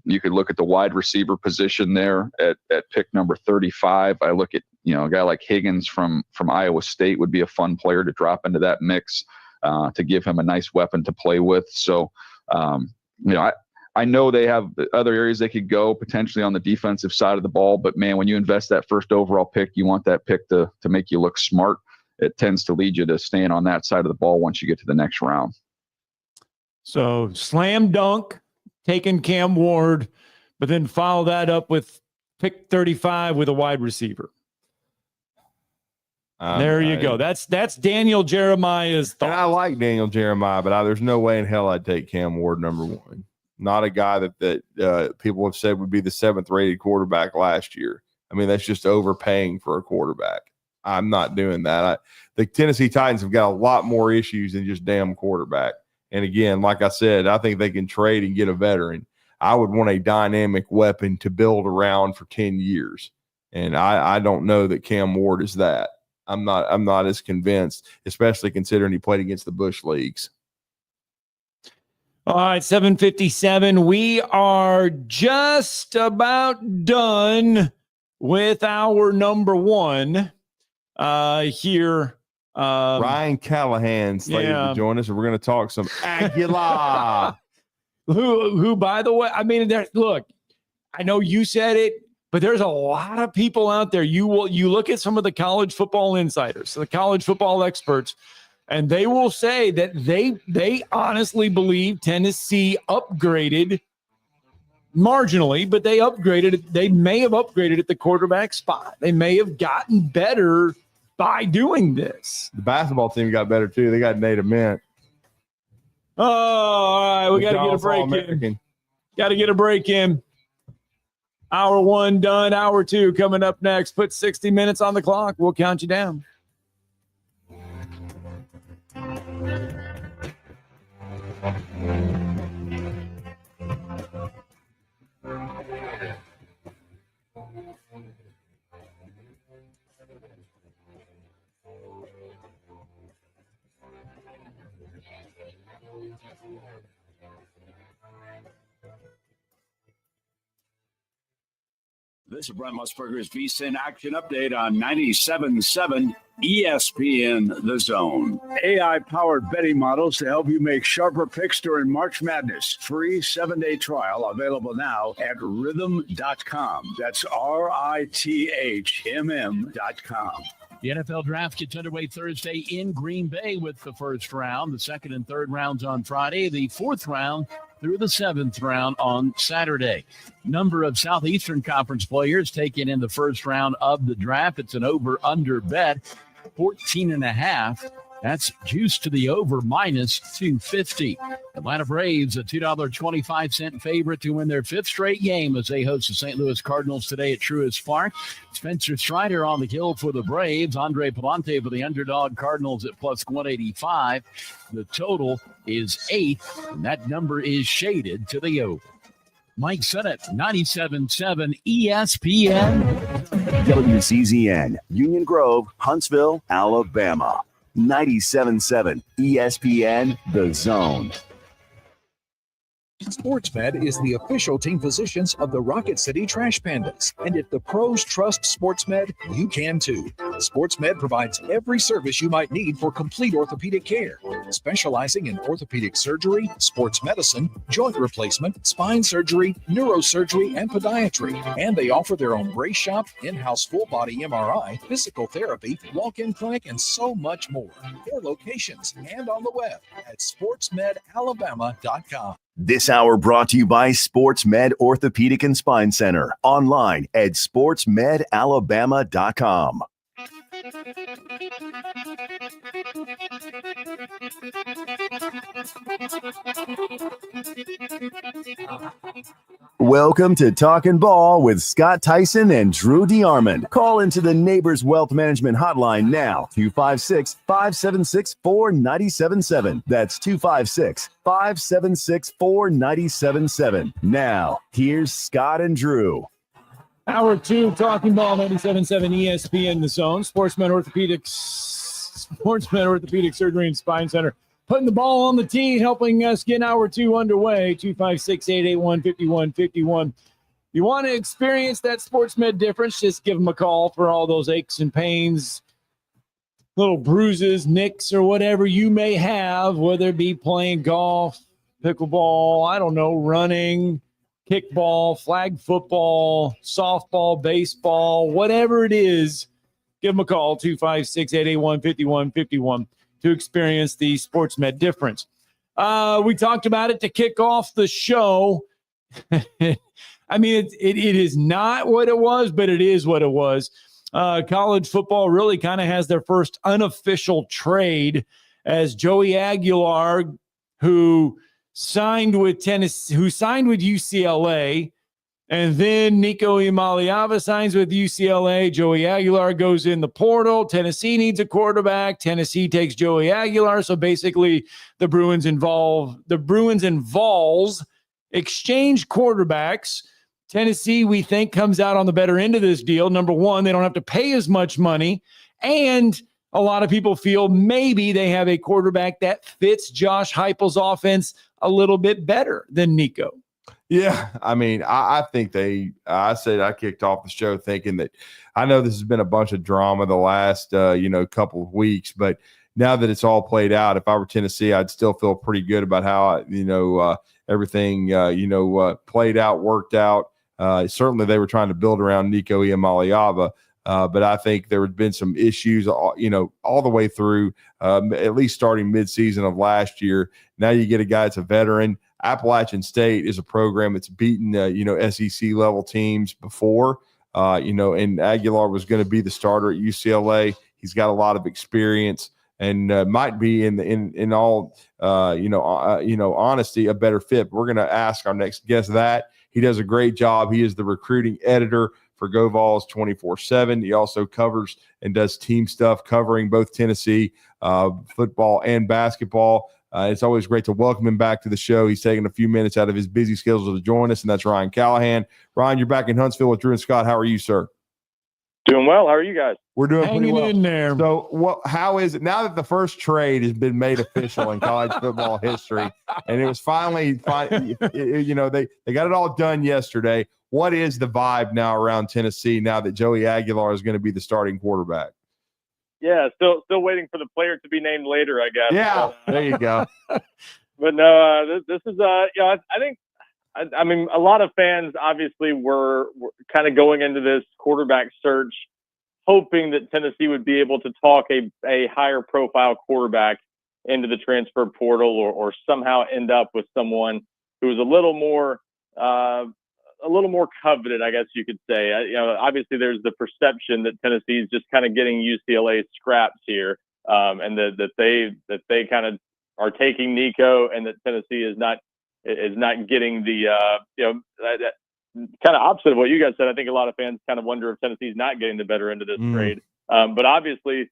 You could look at the wide receiver position there at pick number 35. I look at, a guy like Higgins from Iowa State would be a fun player to drop into that mix to give him a nice weapon to play with. So, I know they have other areas they could go potentially on the defensive side of the ball, but man, when you invest that first overall pick, you want that pick to make you look smart. It tends to lead you to staying on that side of the ball once you get to the next round. So slam dunk, taking Cam Ward, but then follow that up with pick 35 with a wide receiver. There you go. That's Daniel Jeremiah's thought. And I like Daniel Jeremiah, but there's no way in hell I'd take Cam Ward number 1. Not a guy that people have said would be the 7th rated quarterback last year. I mean, that's just overpaying for a quarterback. I'm not doing that. The Tennessee Titans have got a lot more issues than just damn quarterback. And again, like I said, I think they can trade and get a veteran. I would want a dynamic weapon to build around for 10 years. And I don't know that Cam Ward is that. I'm not as convinced, especially considering he played against the Bush leagues. All right, 7:57. We are just about done with our number 1 here. Ryan Callahan slated to join us, and we're going to talk some Aguilar. who, by the way, I mean, look, I know you said it, but there's a lot of people out there. You look at some of the college football insiders, the college football experts, and they will say that they honestly believe Tennessee upgraded marginally, but they upgraded. They may have upgraded at the quarterback spot. They may have gotten better by doing this. The basketball team got better too. They got Nate Mint. Oh, all right. We got to get a break in. Got to get a break in. Hour 1 done. Hour 2 coming up next. Put 60 minutes on the clock. We'll count you down. This is Brent Musburger's VSiN Action Update on 97.7 ESPN The Zone. AI-powered betting models to help you make sharper picks during March Madness. Free 7-day trial available now at rhythm.com. That's RITHMM.com. The NFL draft gets underway Thursday in Green Bay with the first round. The second and third rounds on Friday. The fourth round through the 7th round on Saturday. Number of Southeastern Conference players taken in the first round of the draft. It's an over-under bet, 14.5. That's juice to the over, minus 250. Atlanta Braves, a $2.25 favorite to win their 5th straight game as they host the St. Louis Cardinals today at Truist Park. Spencer Strider on the hill for the Braves. Andre Palante for the underdog Cardinals at plus 185. The total is 8, and that number is shaded to the over. Mike Sennett, 97.7 ESPN. WCZN, Union Grove, Huntsville, Alabama. 97.7 ESPN The Zone. SportsMed is the official team physicians of the Rocket City Trash Pandas. And if the pros trust SportsMed, you can too. SportsMed provides every service you might need for complete orthopedic care, specializing in orthopedic surgery, sports medicine, joint replacement, spine surgery, neurosurgery, and podiatry. And they offer their own brace shop, in-house full-body MRI, physical therapy, walk-in clinic, and so much more. 4 locations and on the web at sportsmedalabama.com. This hour brought to you by SportsMed Orthopedic and Spine Center. Online at sportsmedalabama.com. Welcome to Talkin' Ball with Scott Tyson and Drew DeArmond. Call into the Neighbors Wealth Management Hotline now, 256-576-4977. That's 256-576-4977. Now, here's Scott and Drew. Hour 2, Talking Ball, 97.7 ESPN The Zone. Sportsman Orthopedic Surgery and Spine Center. Putting the ball on the tee, helping us get hour 2 underway. 256-881-5151. You want to experience that sports med difference, just give them a call for all those aches and pains, little bruises, nicks, or whatever you may have, whether it be playing golf, pickleball, I don't know, running, kickball, flag football, softball, baseball, whatever it is. Give them a call, 256-881-5151. to experience the sports med difference. We talked about it to kick off the show. I mean, it is not what it was, but it is what it was. College football really kind of has their first unofficial trade as Joey Aguilar, who signed with UCLA, and then Nico Imaliava signs with UCLA. Joey Aguilar goes in the portal. Tennessee needs a quarterback. Tennessee takes Joey Aguilar. So basically, the Bruins and Vols exchange quarterbacks. Tennessee, we think, comes out on the better end of this deal. Number one, they don't have to pay as much money. And a lot of people feel maybe they have a quarterback that fits Josh Heupel's offense a little bit better than Nico. Yeah, I mean, I think I said I kicked off the show thinking that I know this has been a bunch of drama the last, couple of weeks, but now that it's all played out, if I were Tennessee, I'd still feel pretty good about how, everything, played out, worked out. Certainly they were trying to build around Nico Iamaleava, but I think there had been some issues, all the way through, at least starting midseason of last year. Now you get a guy that's a veteran. Appalachian State is a program that's beaten, SEC level teams before, and Aguilar was going to be the starter at UCLA. He's got a lot of experience and might be in all, honesty, a better fit. We're going to ask our next guest that. He does a great job. He is the recruiting editor for Go Vols 24/7. He also covers and does team stuff covering both Tennessee football and basketball. It's always great to welcome him back to the show. He's taking a few minutes out of his busy schedule to join us, and that's Ryan Callahan. Ryan, you're back in Huntsville with Drew and Scott. How are you, sir? Doing well. How are you guys? We're doing Hanging pretty well. in there. So, how is it now that the first trade has been made official in college football history, and it was finally, they got it all done yesterday. What is the vibe now around Tennessee now that Joey Aguilar is going to be the starting quarterback? Yeah, still waiting for the player to be named later, I guess. Yeah, there you go. But no, this is I think a lot of fans obviously were kind of going into this quarterback search hoping that Tennessee would be able to talk a higher profile quarterback into the transfer portal or somehow end up with someone who was a little more coveted, I guess you could say. Obviously there's the perception that Tennessee is just kind of getting UCLA scraps here, and that they kind of are taking Nico, and that Tennessee is not getting the kind of opposite of what you guys said. I think a lot of fans kind of wonder if Tennessee's not getting the better end of this trade. But obviously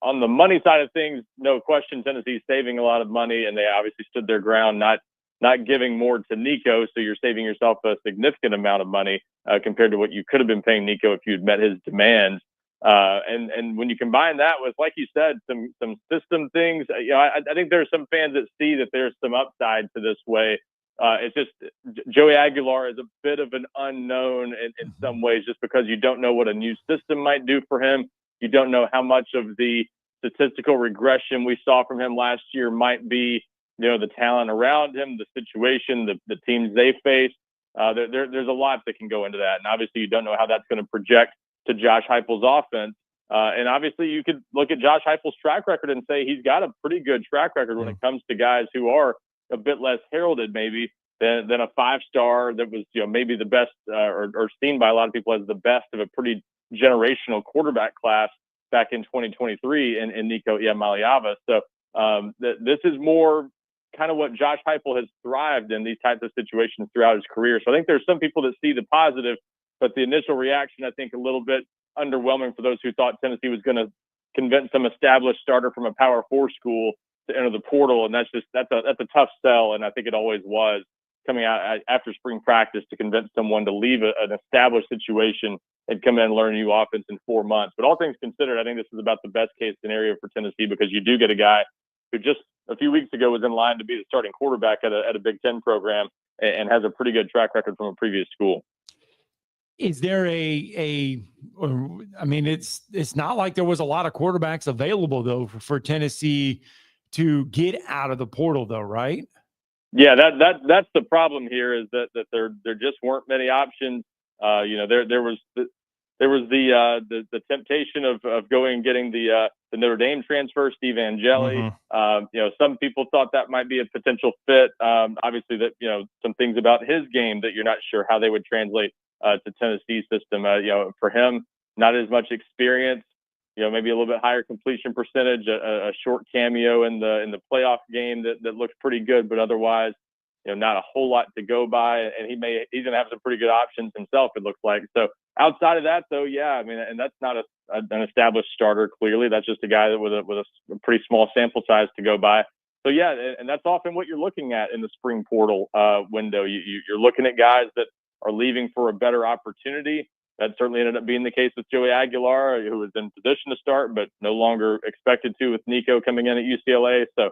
on the money side of things, no question, Tennessee's saving a lot of money, and they obviously stood their ground, not giving more to Nico. So you're saving yourself a significant amount of money compared to what you could have been paying Nico if you'd met his demands. And when you combine that with, like you said, some system things, I think there's some fans that see that there's some upside to this way. It's just Joey Aguilar is a bit of an unknown in some ways, just because you don't know what a new system might do for him. You don't know how much of the statistical regression we saw from him last year might be, the talent around him, the situation, the teams they face. There's a lot that can go into that. And obviously you don't know how that's going to project to Josh Heupel's offense. And obviously you could look at Josh Heupel's track record and say he's got a pretty good track record when it comes to guys who are a bit less heralded maybe than a five-star that was, maybe the best or seen by a lot of people as the best of a pretty generational quarterback class back in 2023 in Nico Iamaleava. So this is more kind of what Josh Heupel has thrived in, these types of situations throughout his career. So I think there's some people that see the positive, but the initial reaction, I think, a little bit underwhelming for those who thought Tennessee was going to convince some established starter from a Power 4 school to enter the portal. And that's a tough sell. And I think it always was, coming out after spring practice, to convince someone to leave an established situation and come in and learn a new offense in 4 months. But all things considered, I think this is about the best case scenario for Tennessee, because you do get a guy who just a few weeks ago was in line to be the starting quarterback at a Big Ten program and has a pretty good track record from a previous school. Is there I mean, it's not like there was a lot of quarterbacks available though for Tennessee to get out of the portal though, right? Yeah, that's the problem here, is that there just weren't many options. There was the temptation of going and getting the Notre Dame transfer, Steve Angeli. Some people thought that might be a potential fit. Obviously, that some things about his game that you're not sure how they would translate to Tennessee's system. For him, not as much experience. Maybe a little bit higher completion percentage, a short cameo in the playoff game that looks pretty good, but otherwise, not a whole lot to go by. And he's gonna have some pretty good options himself, it looks like. So outside of that, though, yeah, I mean, and that's not an established starter. Clearly, that's just a guy that with a pretty small sample size to go by. So yeah, and that's often what you're looking at in the spring portal window. You're looking at guys that are leaving for a better opportunity. That certainly ended up being the case with Joey Aguilar, who was in position to start, but no longer expected to with Nico coming in at UCLA. So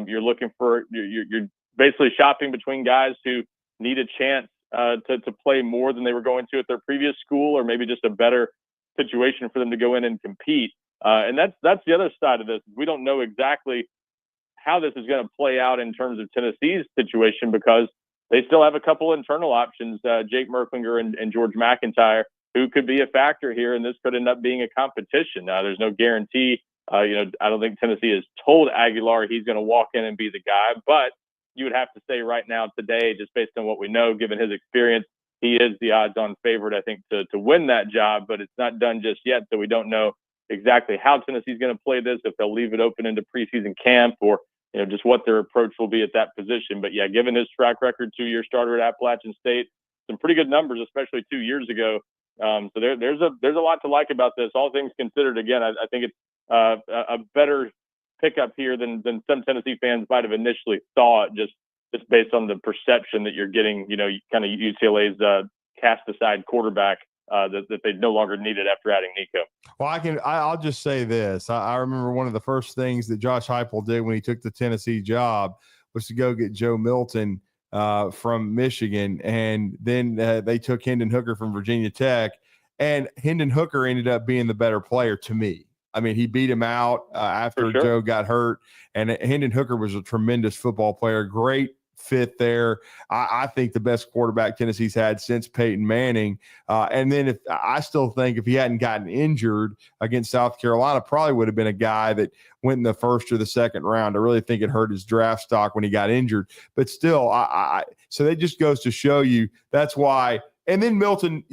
you're basically shopping between guys who need a chance to play more than they were going to at their previous school, or maybe just a better situation for them to go in and compete. And that's the other side of this. We don't know exactly how this is going to play out in terms of Tennessee's situation, because they still have a couple internal options, Jake Merklinger and George McIntyre, who could be a factor here, and this could end up being a competition. Now, there's no guarantee. I don't think Tennessee has told Aguilar he's going to walk in and be the guy, but you would have to say right now today, just based on what we know, given his experience, he is the odds-on favorite, I think, to win that job, but it's not done just yet, so we don't know exactly how Tennessee's going to play this, if they'll leave it open into preseason camp, or just what their approach will be at that position. But yeah, given his track record, 2-year starter at Appalachian State, some pretty good numbers, especially 2 years ago. So there's a lot to like about this. All things considered, again, I think it's a better pickup here than some Tennessee fans might have initially thought, just based on the perception that you're getting, kind of UCLA's cast aside quarterback that they no longer needed after adding Nico. Well, I'll just say this. I remember one of the first things that Josh Heupel did when he took the Tennessee job was to go get Joe Milton from Michigan. And then they took Hendon Hooker from Virginia Tech, and Hendon Hooker ended up being the better player to me. I mean, he beat him out after Joe got hurt, and Hendon Hooker was a tremendous football player. Great fit there. I think the best quarterback Tennessee's had since Peyton Manning. And then I still think if he hadn't gotten injured against South Carolina, probably would have been a guy that went in the first or the second round. I really think it hurt his draft stock when he got injured. But still, so that just goes to show you that's why. And then Milton,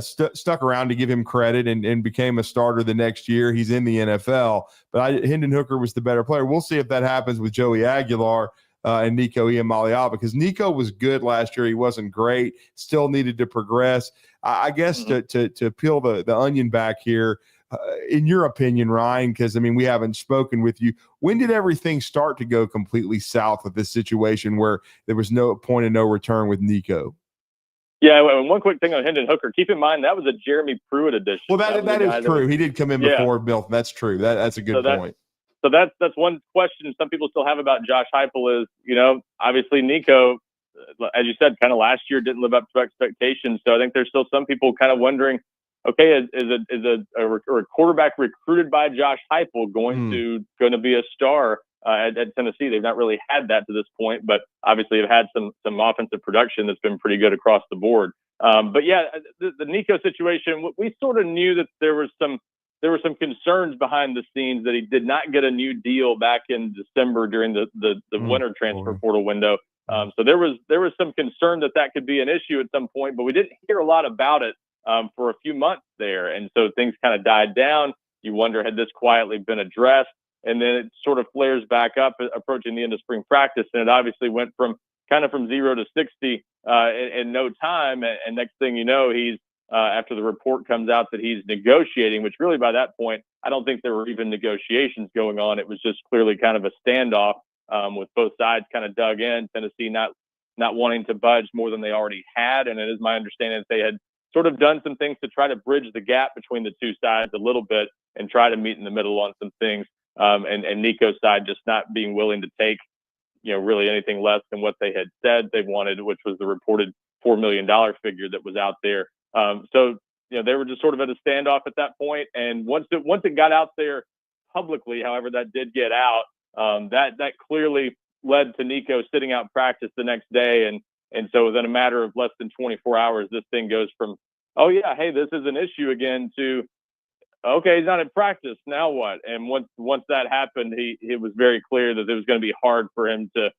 stuck around to give him credit and became a starter the next year. He's in the NFL. But Hendon Hooker was the better player. We'll see if that happens with Joey Aguilar and Nico Iamaleava, because Nico was good last year. He wasn't great, still needed to progress. I guess to peel the onion back here, in your opinion, Ryan, because, we haven't spoken with you, when did everything start to go completely south with this situation where there was no point of no return with Nico? Yeah, and one quick thing on Hendon Hooker. Keep in mind, that was a Jeremy Pruitt edition. Well, that is true. He did come in before Milton. That's true. That's a good point. So that's one question some people still have about Josh Heupel is, obviously Nico, as you said, kind of last year didn't live up to expectations. So I think there's still some people kind of wondering, okay, is a quarterback recruited by Josh Heupel going to be a star at Tennessee? They've not really had that to this point, but obviously have had some offensive production that's been pretty good across the board. But yeah, the Nico situation, we sort of knew that there were some concerns behind the scenes that he did not get a new deal back in December during the winter transfer portal window. So there was some concern that could be an issue at some point, but we didn't hear a lot about it for a few months there. And so things kind of died down. You wonder, had this quietly been addressed? and then it sort of flares back up approaching the end of spring practice. And it obviously went from 0 to 60 in no time. And next thing you know, he's after the report comes out that he's negotiating, which really by that point, I don't think there were even negotiations going on. It was just clearly kind of a standoff with both sides kind of dug in, Tennessee not wanting to budge more than they already had. And it is my understanding that they had sort of done some things to try to bridge the gap between the two sides a little bit and try to meet in the middle on some things. And Nico's side just not being willing to take, really anything less than what they had said they wanted, which was the reported $4 million figure that was out there. So they were just sort of at a standoff at that point. And once it got out there publicly, however, that did get out, that clearly led to Nico sitting out practice the next day. And so within a matter of less than 24 hours, this thing goes from, oh yeah, hey, this is an issue again, to, okay, he's not in practice, now what? And once that happened, it was very clear that it was going to be hard for him to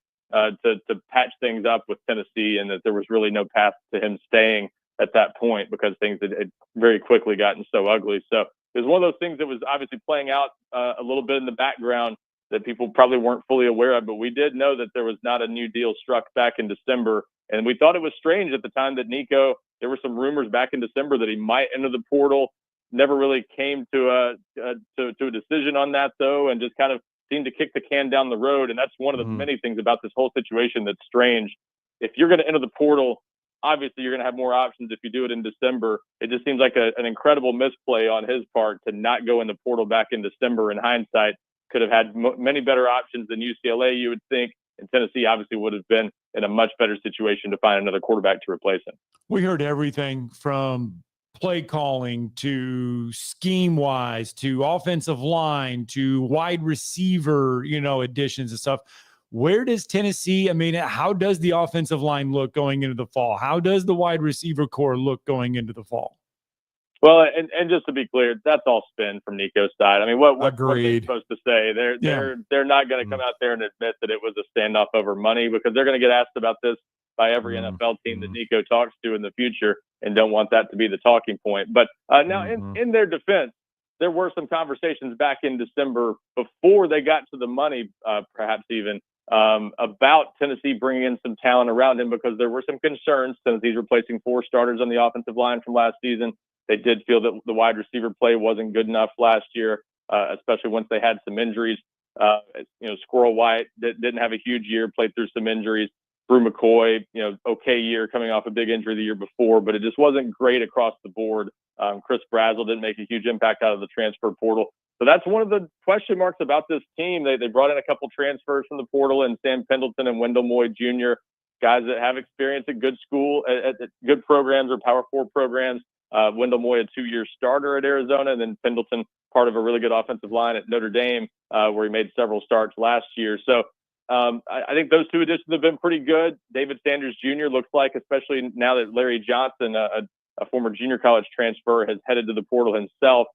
patch things up with Tennessee, and that there was really no path to him staying at that point because things had very quickly gotten so ugly. So it was one of those things that was obviously playing out a little bit in the background that people probably weren't fully aware of, but we did know that there was not a new deal struck back in December. And we thought it was strange at the time that Nico, there were some rumors back in December that he might enter the portal. Never really came to a decision on that though, and just kind of seemed to kick the can down the road. And that's one of the many things about this whole situation that's strange. If you're going to enter the portal, obviously you're going to have more options if you do it in December. It just seems like an incredible misplay on his part to not go in the portal back in December. In hindsight, could have had many better options than UCLA, you would think. And Tennessee obviously would have been in a much better situation to find another quarterback to replace him. We heard everything from play calling to scheme wise to offensive line to wide receiver, additions and stuff. Where does Tennessee, how does the offensive line look going into the fall? How does the wide receiver core look going into the fall? Well, and just to be clear, that's all spin from Nico's side. What are they supposed to say? They're not going to come out there and admit that it was a standoff over money, because they're going to get asked about this by every NFL team that Nico talks to in the future, and don't want that to be the talking point. But now in their defense, there were some conversations back in December before they got to the money, perhaps even, about Tennessee bringing in some talent around him, because there were some concerns. Tennessee's replacing 4 starters on the offensive line from last season. They did feel that the wide receiver play wasn't good enough last year, especially once they had some injuries. Squirrel White didn't have a huge year, played through some injuries. Brew McCoy, okay year coming off a big injury the year before, but it just wasn't great across the board. Chris Brazzell didn't make a huge impact out of the transfer portal. So that's one of the question marks about this team. They brought in a couple transfers from the portal, and Sam Pendleton and Wendell Moy Jr., guys that have experience at good school, at good programs or Power 4 programs. Wendell Moy, a 2-year starter at Arizona, and then Pendleton, part of a really good offensive line at Notre Dame, where he made several starts last year. So I think those 2 additions have been pretty good. David Sanders Jr. looks like, especially now that Larry Johnson, a former junior college transfer, has headed to the portal himself,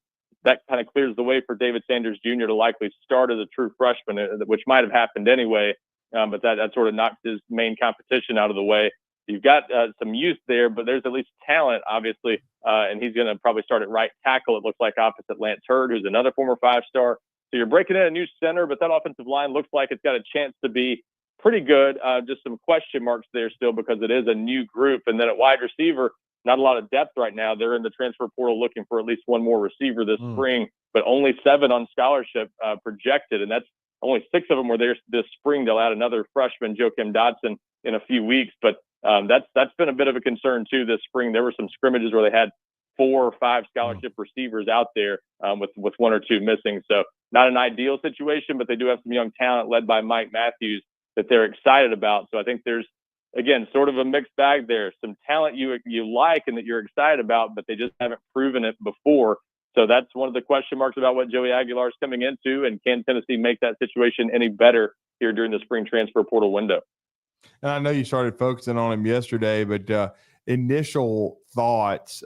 that kind of clears the way for David Sanders Jr. to likely start as a true freshman, which might have happened anyway, but that sort of knocked his main competition out of the way. You've got some youth there, but there's at least talent, obviously, and he's going to probably start at right tackle, it looks like, opposite Lance Hurd, who's another former 5-star. So you're breaking in a new center, but that offensive line looks like it's got a chance to be pretty good. Just some question marks there still, because it is a new group. And then at wide receiver, not a lot of depth right now. They're in the transfer portal looking for at least one more receiver this spring, but only 7 on scholarship projected. And that's only 6 of them were there this spring. They'll add another freshman, Joakim Dotson, in a few weeks. But that's been a bit of a concern too this spring. There were some scrimmages where they had 4 or 5 scholarship receivers out there with 1 or 2 missing. So not an ideal situation, but they do have some young talent led by Mike Matthews that they're excited about. So I think there's, again, sort of a mixed bag there. Some talent you like and that you're excited about, but they just haven't proven it before. So that's one of the question marks about what Joey Aguilar is coming into, and can Tennessee make that situation any better here during the spring transfer portal window? And I know you started focusing on him yesterday, but initial thoughts,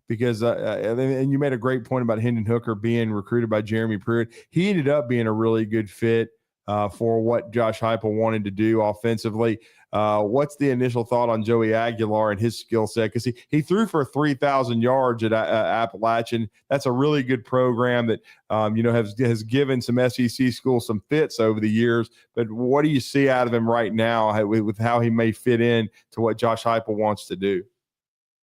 because and you made a great point about Hendon Hooker being recruited by Jeremy Pruitt. He ended up being a really good fit for what Josh Heupel wanted to do offensively. What's the initial thought on Joey Aguilar and his skill set? Because he threw for 3,000 yards at Appalachian. That's a really good program that has given some SEC schools some fits over the years. But what do you see out of him right now with how he may fit in to what Josh Heupel wants to do?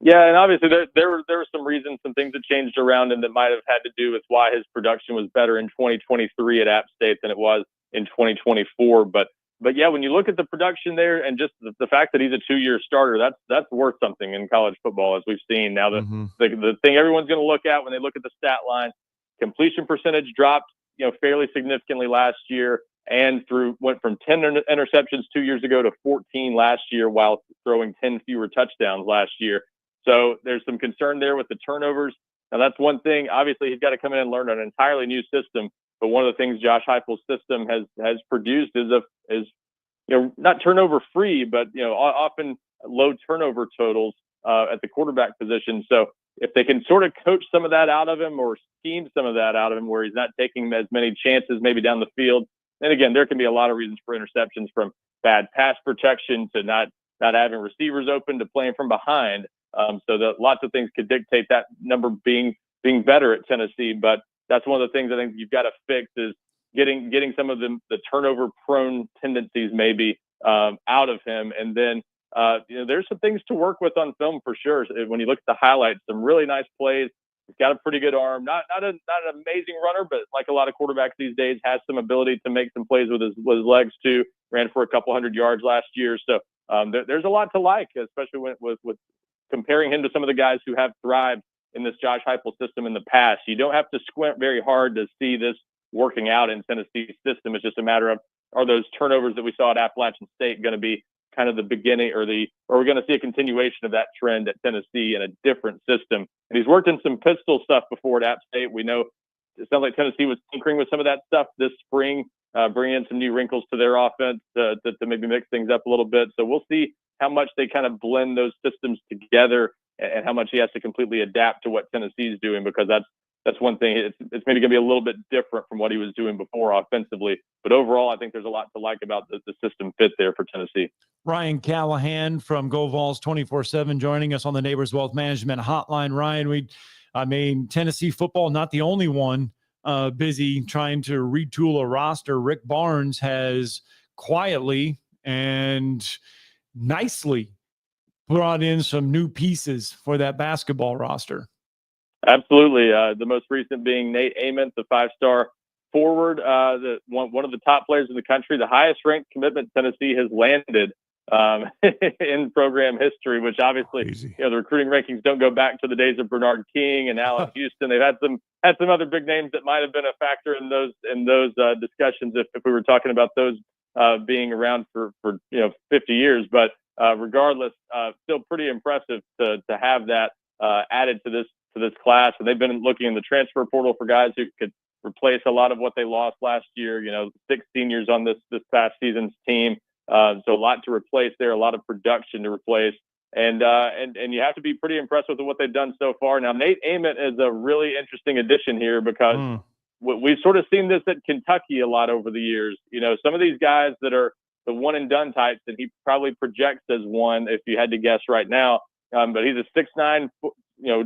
Yeah, and obviously there were some reasons, some things that changed around him that might have had to do with why his production was better in 2023 at App State than it was in 2024. But yeah, when you look at the production there and just the fact that he's a 2-year starter, that's worth something in college football, as we've seen. Now, the thing everyone's going to look at when they look at the stat line, completion percentage dropped, fairly significantly last year, and went from 10 interceptions 2 years ago to 14 last year, while throwing 10 fewer touchdowns last year. So there's some concern there with the turnovers. Now, that's one thing. Obviously, he's got to come in and learn an entirely new system. But one of the things Josh Heupel's system has produced is not turnover free, but often low turnover totals at the quarterback position. So if they can sort of coach some of that out of him or scheme some of that out of him, where he's not taking as many chances maybe down the field. And again, there can be a lot of reasons for interceptions, from bad pass protection to not having receivers open to playing from behind. So that lots of things could dictate that number being better at Tennessee. But that's one of the things I think you've got to fix, is getting some of the turnover prone tendencies maybe out of him. And then there's some things to work with on film for sure. When you look at the highlights, some really nice plays. He's got a pretty good arm, not an amazing runner, but like a lot of quarterbacks these days, has some ability to make some plays with his legs too. Ran for a couple hundred yards last year. So there's a lot to like, especially with comparing him to some of the guys who have thrived in this Josh Heupel system in the past. You don't have to squint very hard to see this working out in Tennessee's system. It's just a matter of, are those turnovers that we saw at Appalachian State going to be kind of the beginning, or are we going to see a continuation of that trend at Tennessee in a different system? And he's worked in some pistol stuff before at App State. We know it sounds like Tennessee was tinkering with some of that stuff this spring, bringing in some new wrinkles to their offense to maybe mix things up a little bit. So we'll see how much they kind of blend those systems together, and how much he has to completely adapt to what Tennessee's doing, because that's one thing. It's maybe going to be a little bit different from what he was doing before offensively. But overall, I think there's a lot to like about the system fit there for Tennessee. Ryan Callahan from GoVols 24/7 joining us on the Neighbors Wealth Management Hotline. Ryan, Tennessee football, not the only one busy trying to retool a roster. Rick Barnes has quietly and nicely brought in some new pieces for that basketball roster. Absolutely. The most recent being Nate Ament, the 5-star forward, one of the top players in the country, the highest ranked commitment Tennessee has landed in program history, which obviously, the recruiting rankings don't go back to the days of Bernard King and Allen Houston. They've had some other big names that might have been a factor in those discussions if we were talking about those being around for 50 years. But regardless, still pretty impressive to have that added to this class. And they've been looking in the transfer portal for guys who could replace a lot of what they lost last year. 6 seniors on this past season's team. So a lot to replace there, a lot of production to replace. And you have to be pretty impressed with what they've done so far. Now, Nate Ament is a really interesting addition here, because we've sort of seen this at Kentucky a lot over the years. Some of these guys that are the one and done types, and he probably projects as one if you had to guess right now. But he's a 6'9",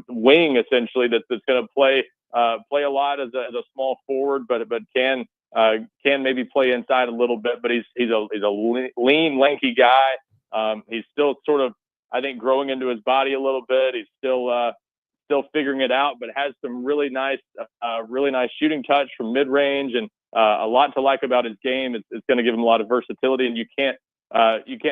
wing essentially that's going to play a lot as a small forward, but can maybe play inside a little bit. But he's a lean, lanky guy. He's still sort of, I think, growing into his body a little bit. He's still figuring it out, but has some really nice shooting touch from mid range, and a lot to like about his game. It's going to give him a lot of versatility, and you can't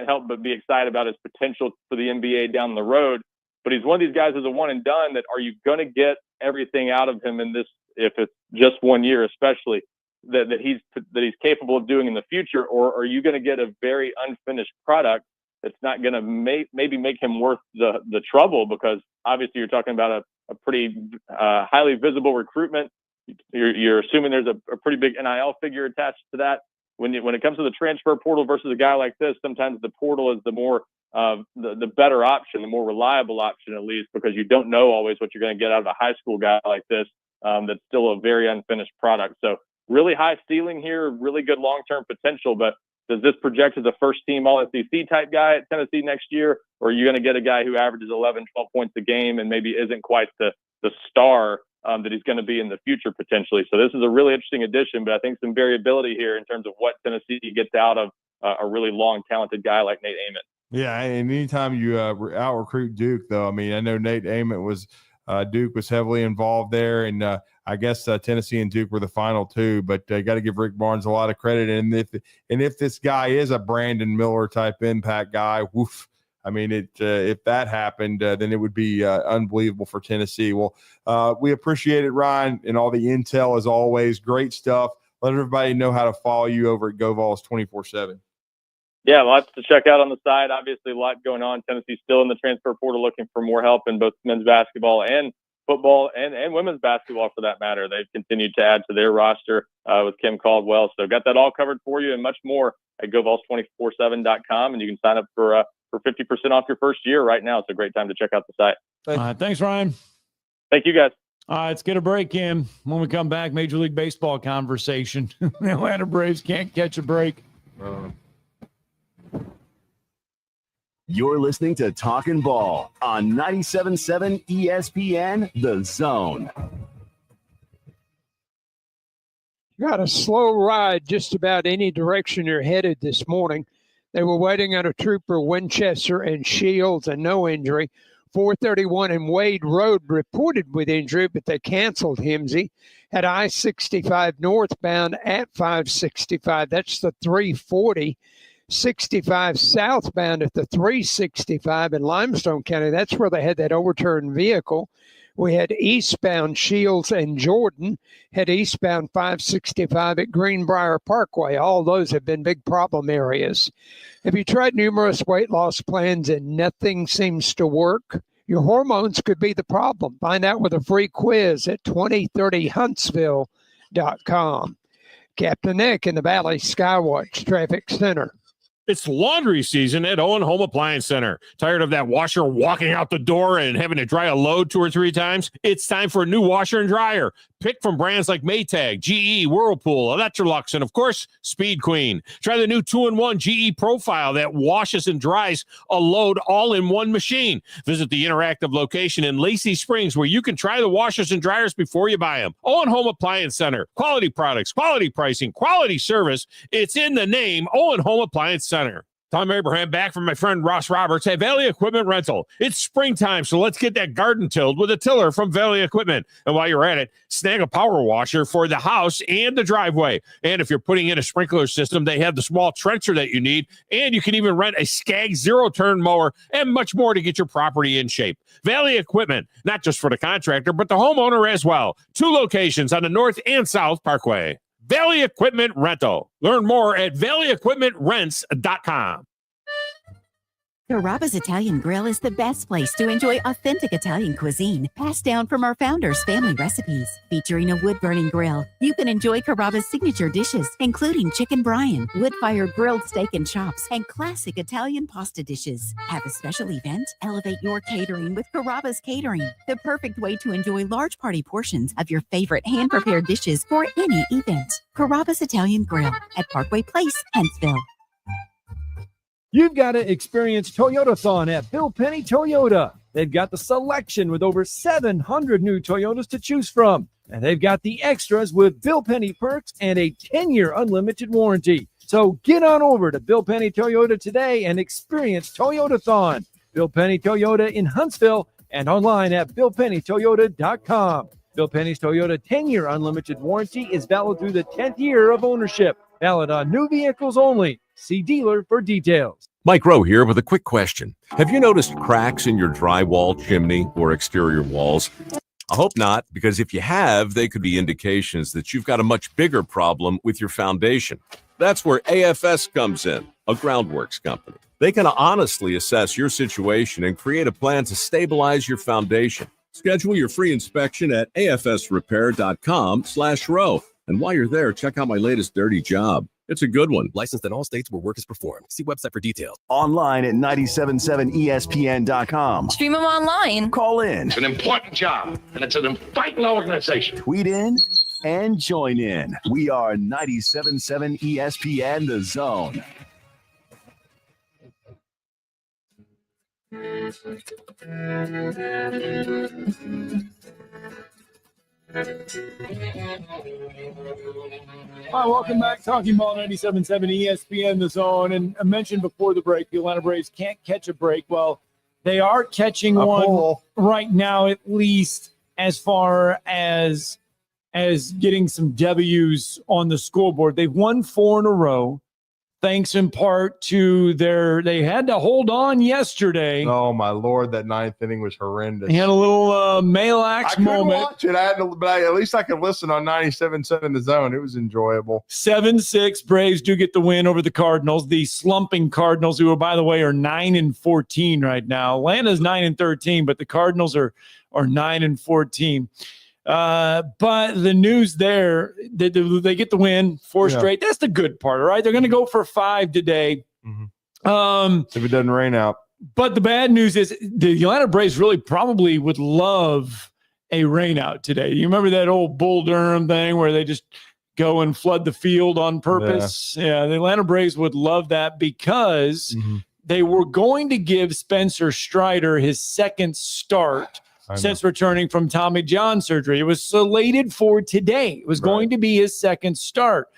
help but be excited about his potential for the NBA down the road. But he's one of these guys who's a one and done. That are you going to get everything out of him in this, if it's just 1 year, especially that he's capable of doing in the future, or are you going to get a very unfinished product that's not going to maybe make him worth the trouble? Because obviously you're talking about a pretty highly visible recruitment. You're assuming there's a pretty big NIL figure attached to that. When it comes to the transfer portal versus a guy like this, sometimes the portal is the more the better option, the more reliable option, at least, because you don't know always what you're going to get out of a high school guy like this. That's still a very unfinished product. So really high ceiling here, really good long-term potential, but does this project as a first-team All-SEC type guy at Tennessee next year, or are you going to get a guy who averages 11, 12 points a game and maybe isn't quite the star that he's going to be in the future potentially? So this is a really interesting addition, but I think some variability here in terms of what Tennessee gets out of a really long, talented guy like Nate Ament. Yeah, and anytime you out-recruit Duke, though, I mean, I know Nate Ament was Duke was heavily involved there, and I guess Tennessee and Duke were the final two, but got to give Rick Barnes a lot of credit. And if this guy is a Brandon Miller type impact guy, woof, I mean, if that happened, then it would be unbelievable for Tennessee. Well, we appreciate it, Ryan, and all the intel as always. Great stuff. Let everybody know how to follow you over at GoVols 24/7. Yeah, lots to check out on the side. Obviously, a lot going on. Tennessee's still in the transfer portal looking for more help in both men's basketball and football and women's basketball for that matter. They've continued to add to their roster with Kim Caldwell. So got that all covered for you and much more at GoVols247.com. And you can sign up for 50% off your first year right now. It's a great time to check out the site. Thanks, Ryan. Thank you, guys. All right, let's get a break in. When we come back, Major League Baseball conversation. The Atlanta Braves can't catch a break. You're listening to Talkin' Ball on 97.7 ESPN, The Zone. Got a slow ride just about any direction you're headed this morning. They were waiting on a trooper, Winchester and Shields, and no injury. 431 and Wade Road reported with injury, but they canceled Himsey. At I-65 northbound at 565, that's the 340. 65 southbound at the 365 in Limestone County. That's where they had that overturned vehicle. We had eastbound Shields and Jordan, had eastbound 565 at Greenbrier Parkway. All those have been big problem areas. Have you tried numerous weight loss plans and nothing seems to work? Your hormones could be the problem. Find out with a free quiz at 2030huntsville.com. Captain Nick in the Valley Skywatch Traffic Center. It's laundry season at Owen Home Appliance Center. Tired of that washer walking out the door and having to dry a load 2 or 3 times? It's time for a new washer and dryer. Pick from brands like Maytag, GE, Whirlpool, Electrolux, and of course, Speed Queen. Try the new 2-in-1 GE Profile that washes and dries a load all in one machine. Visit the interactive location in Lacey Springs where you can try the washers and dryers before you buy them. Owen Home Appliance Center. Quality products, quality pricing, quality service. It's in the name, Owen Home Appliance Center. Tom Abraham back from my friend Ross Roberts at Valley Equipment Rental. It's springtime, so let's get that garden tilled with a tiller from Valley Equipment. And while you're at it, snag a power washer for the house and the driveway. And if you're putting in a sprinkler system, they have the small trencher that you need. And you can even rent a Skag zero-turn mower and much more to get your property in shape. Valley Equipment, not just for the contractor, but the homeowner as well. 2 locations on the North and South Parkway. Valley Equipment Rental. Learn more at valleyequipmentrents.com. Carrabba's Italian Grill is the best place to enjoy authentic Italian cuisine, passed down from our founders' family recipes. Featuring a wood-burning grill, you can enjoy Carrabba's signature dishes, including chicken brine, wood-fired grilled steak and chops, and classic Italian pasta dishes. Have a special event? Elevate your catering with Carrabba's Catering, the perfect way to enjoy large party portions of your favorite hand-prepared dishes for any event. Carrabba's Italian Grill at Parkway Place, Huntsville. You've got to experience Toyotathon at Bill Penny Toyota. They've got the selection with over 700 new Toyotas to choose from. And they've got the extras with Bill Penny perks and a 10-year unlimited warranty. So get on over to Bill Penny Toyota today and experience Toyotathon. Bill Penny Toyota in Huntsville and online at BillPennyToyota.com. Bill Penny's Toyota 10-year unlimited warranty is valid through the 10th year of ownership. Valid on new vehicles only. See dealer for details. Mike Rowe here with a quick question. Have you noticed cracks in your drywall, chimney, or exterior walls? I hope not, because if you have, they could be indications that you've got a much bigger problem with your foundation. That's where AFS comes in, a groundworks company. They can honestly assess your situation and create a plan to stabilize your foundation. Schedule your free inspection at afsrepair.com/row. And while you're there, check out my latest dirty job. It's a good one. Licensed in all states where work is performed. See website for details. Online at 977ESPN.com. Stream them online. Call in. It's an important job, and it's an important organization. Tweet in. and join in. We are 97.7 ESPN The Zone. Hi, welcome back. Talking Ball 97.7 ESPN The Zone. And I mentioned before the break, the Atlanta Braves can't catch a break. Well, they are catching one right now, at least as far as getting some W's on the scoreboard. They've won 4 in a row, thanks in part to they had to hold on yesterday. Oh, my Lord, that 9th inning was horrendous. He had a little Malax moment. Watch it. But at least I could listen on 97.7 The Zone. It was enjoyable. 7-6, Braves do get the win over the Cardinals. The slumping Cardinals, who, by the way, are 9-14 right now. Atlanta's 9-13, but the Cardinals are 9-14. But the news there, they get the win, 4 straight. That's the good part, all right? They're going to go for 5 today. If it doesn't rain out. But the bad news is the Atlanta Braves really probably would love a rain out today. You remember that old Bull Durham thing where they just go and flood the field on purpose? Yeah, the Atlanta Braves would love that because they were going to give Spencer Strider his second start since returning from Tommy John surgery. It was slated for today. It was going to be his second start.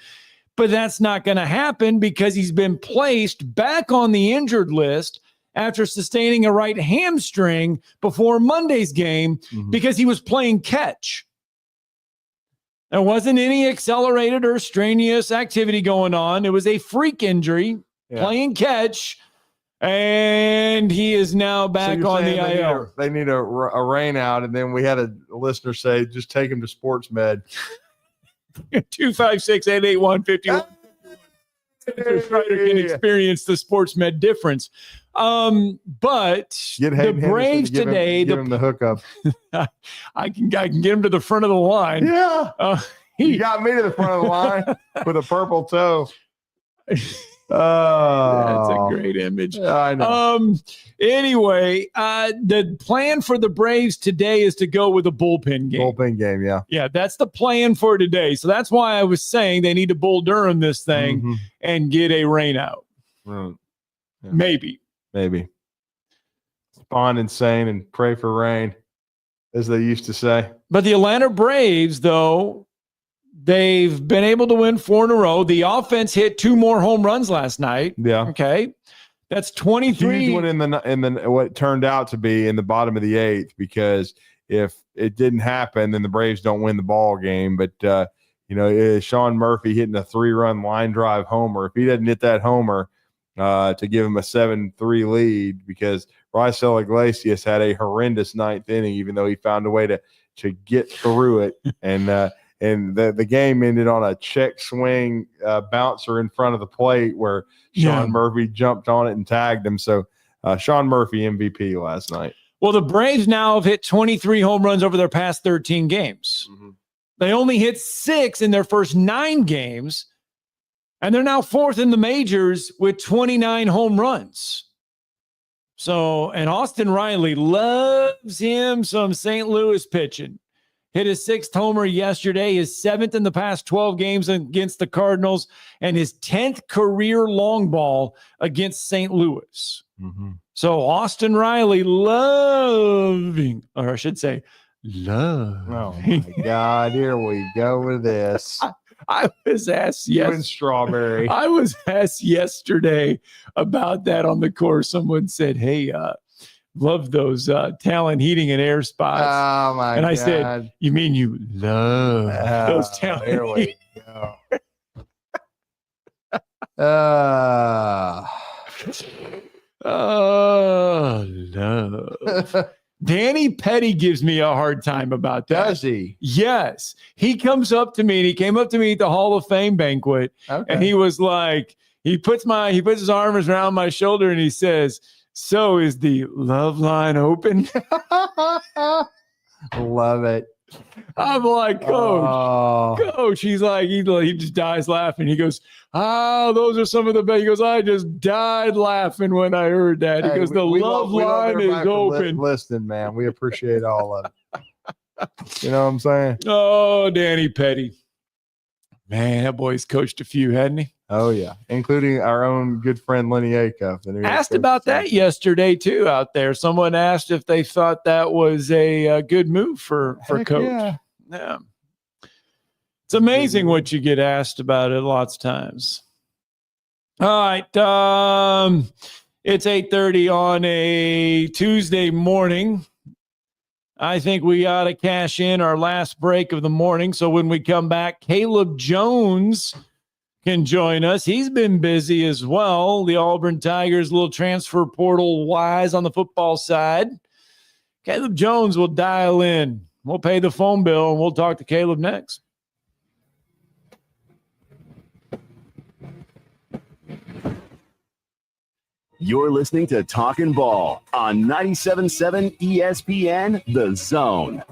But that's not going to happen because he's been placed back on the injured list after sustaining a right hamstring before Monday's game because he was playing catch. There wasn't any accelerated or strenuous activity going on. It was a freak injury, playing catch. And he is now back on the IL. They need a rain out, and then we had a listener say, just take him to Sports Med. 256-881-51. Strider can experience the Sports Med difference. But the Braves today, give him the hookup. I can get him to the front of the line. Yeah. You got me to the front of the line with a purple toe. Oh, that's a great image. I know. Anyway, the plan for the Braves today is to go with a bullpen game. Bullpen game, yeah. Yeah, that's the plan for today. So that's why I was saying they need to Bull Durham this thing and get a rain out. Yeah. Maybe. Spawn insane and pray for rain, as they used to say. But the Atlanta Braves, though, they've been able to win 4 in a row. The offense hit 2 more home runs last night. Yeah. Okay. That's 23. Huge one in the what turned out to be in the bottom of the 8th, because if it didn't happen, then the Braves don't win the ball game. But Sean Murphy hitting a 3-run line drive homer. If he doesn't hit that homer to give him a 7-3 lead, because Raisel Iglesias had a horrendous 9th inning, even though he found a way to get through it. And the game ended on a check swing bouncer in front of the plate where Sean Murphy jumped on it and tagged him. So Sean Murphy MVP last night. Well, the Braves now have hit 23 home runs over their past 13 games. They only hit 6 in their first 9 games, and they're now 4th in the majors with 29 home runs. So, and Austin Riley loves him some St. Louis pitching. Hit his 6th homer yesterday, his 7th in the past 12 games against the Cardinals, and his 10th career long ball against St. Louis. So Austin Riley loving, or I should say, love. Oh, my God. Here we go with this. I was asked Strawberry. I was asked yesterday about that on the course. Someone said, hey, love those Talent heating and air spots. Oh, my God. And I said, you mean you love those Talent Here we go. Oh, love. Danny Petty gives me a hard time about that. Does he? Yes. He comes up to me, and he came up to me at the Hall of Fame banquet, and he was like, he puts his arms around my shoulder, and he says, so is the love line open? Love it. I'm like, Coach. He's like, he just dies laughing. He goes, those are some of the best. He goes, I just died laughing when I heard that. He goes, the love line is open. Listening, man. We appreciate all of it. You know what I'm saying? Oh, Danny Petty. Man, that boy's coached a few, hadn't he? Oh, yeah. Including our own good friend Lenny Acuff. Asked about that yesterday, too, out there. Someone asked if they thought that was a good move for Coach. Yeah. It's amazing what you get asked about it lots of times. All right. It's 8:30 on a Tuesday morning. I think we ought to cash in our last break of the morning. So when we come back, Caleb Jones can join us. He's been busy as well. The Auburn Tigers, a little transfer portal wise on the football side. Caleb Jones will dial in. We'll pay the phone bill, and we'll talk to Caleb next. You're listening to Talkin' Ball on 97.7 ESPN, The Zone.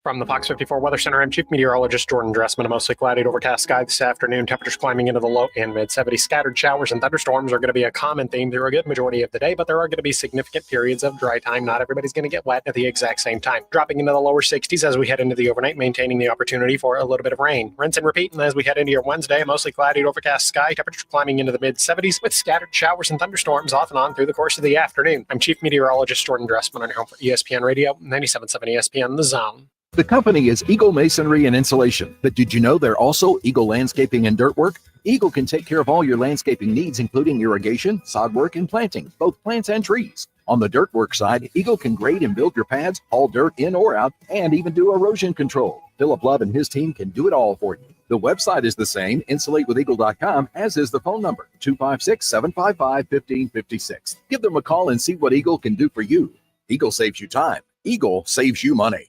From the Fox 54 Weather Center, I'm Chief Meteorologist Jordan Dressman. A mostly cloudy to overcast sky this afternoon. Temperatures climbing into the low and mid-70s. Scattered showers and thunderstorms are going to be a common theme through a good majority of the day, but there are going to be significant periods of dry time. Not everybody's going to get wet at the exact same time. Dropping into the lower 60s as we head into the overnight, maintaining the opportunity for a little bit of rain. Rinse and repeat, and as we head into your Wednesday, a mostly cloudy to overcast sky. Temperatures climbing into the mid-70s with scattered showers and thunderstorms off and on through the course of the afternoon. I'm Chief Meteorologist Jordan Dressman on your home for ESPN Radio, 97.7 ESPN, The Zone. The company is Eagle Masonry and Insulation, but did you know they're also Eagle Landscaping and Dirt Work? Eagle can take care of all your landscaping needs, including irrigation, sod work, and planting, both plants and trees. On the dirt work side, Eagle can grade and build your pads, haul dirt in or out, and even do erosion control. Philip Love and his team can do it all for you. The website is the same, insulatewitheagle.com, as is the phone number, 256-755-1556. Give them a call and see what Eagle can do for you. Eagle saves you time. Eagle saves you money.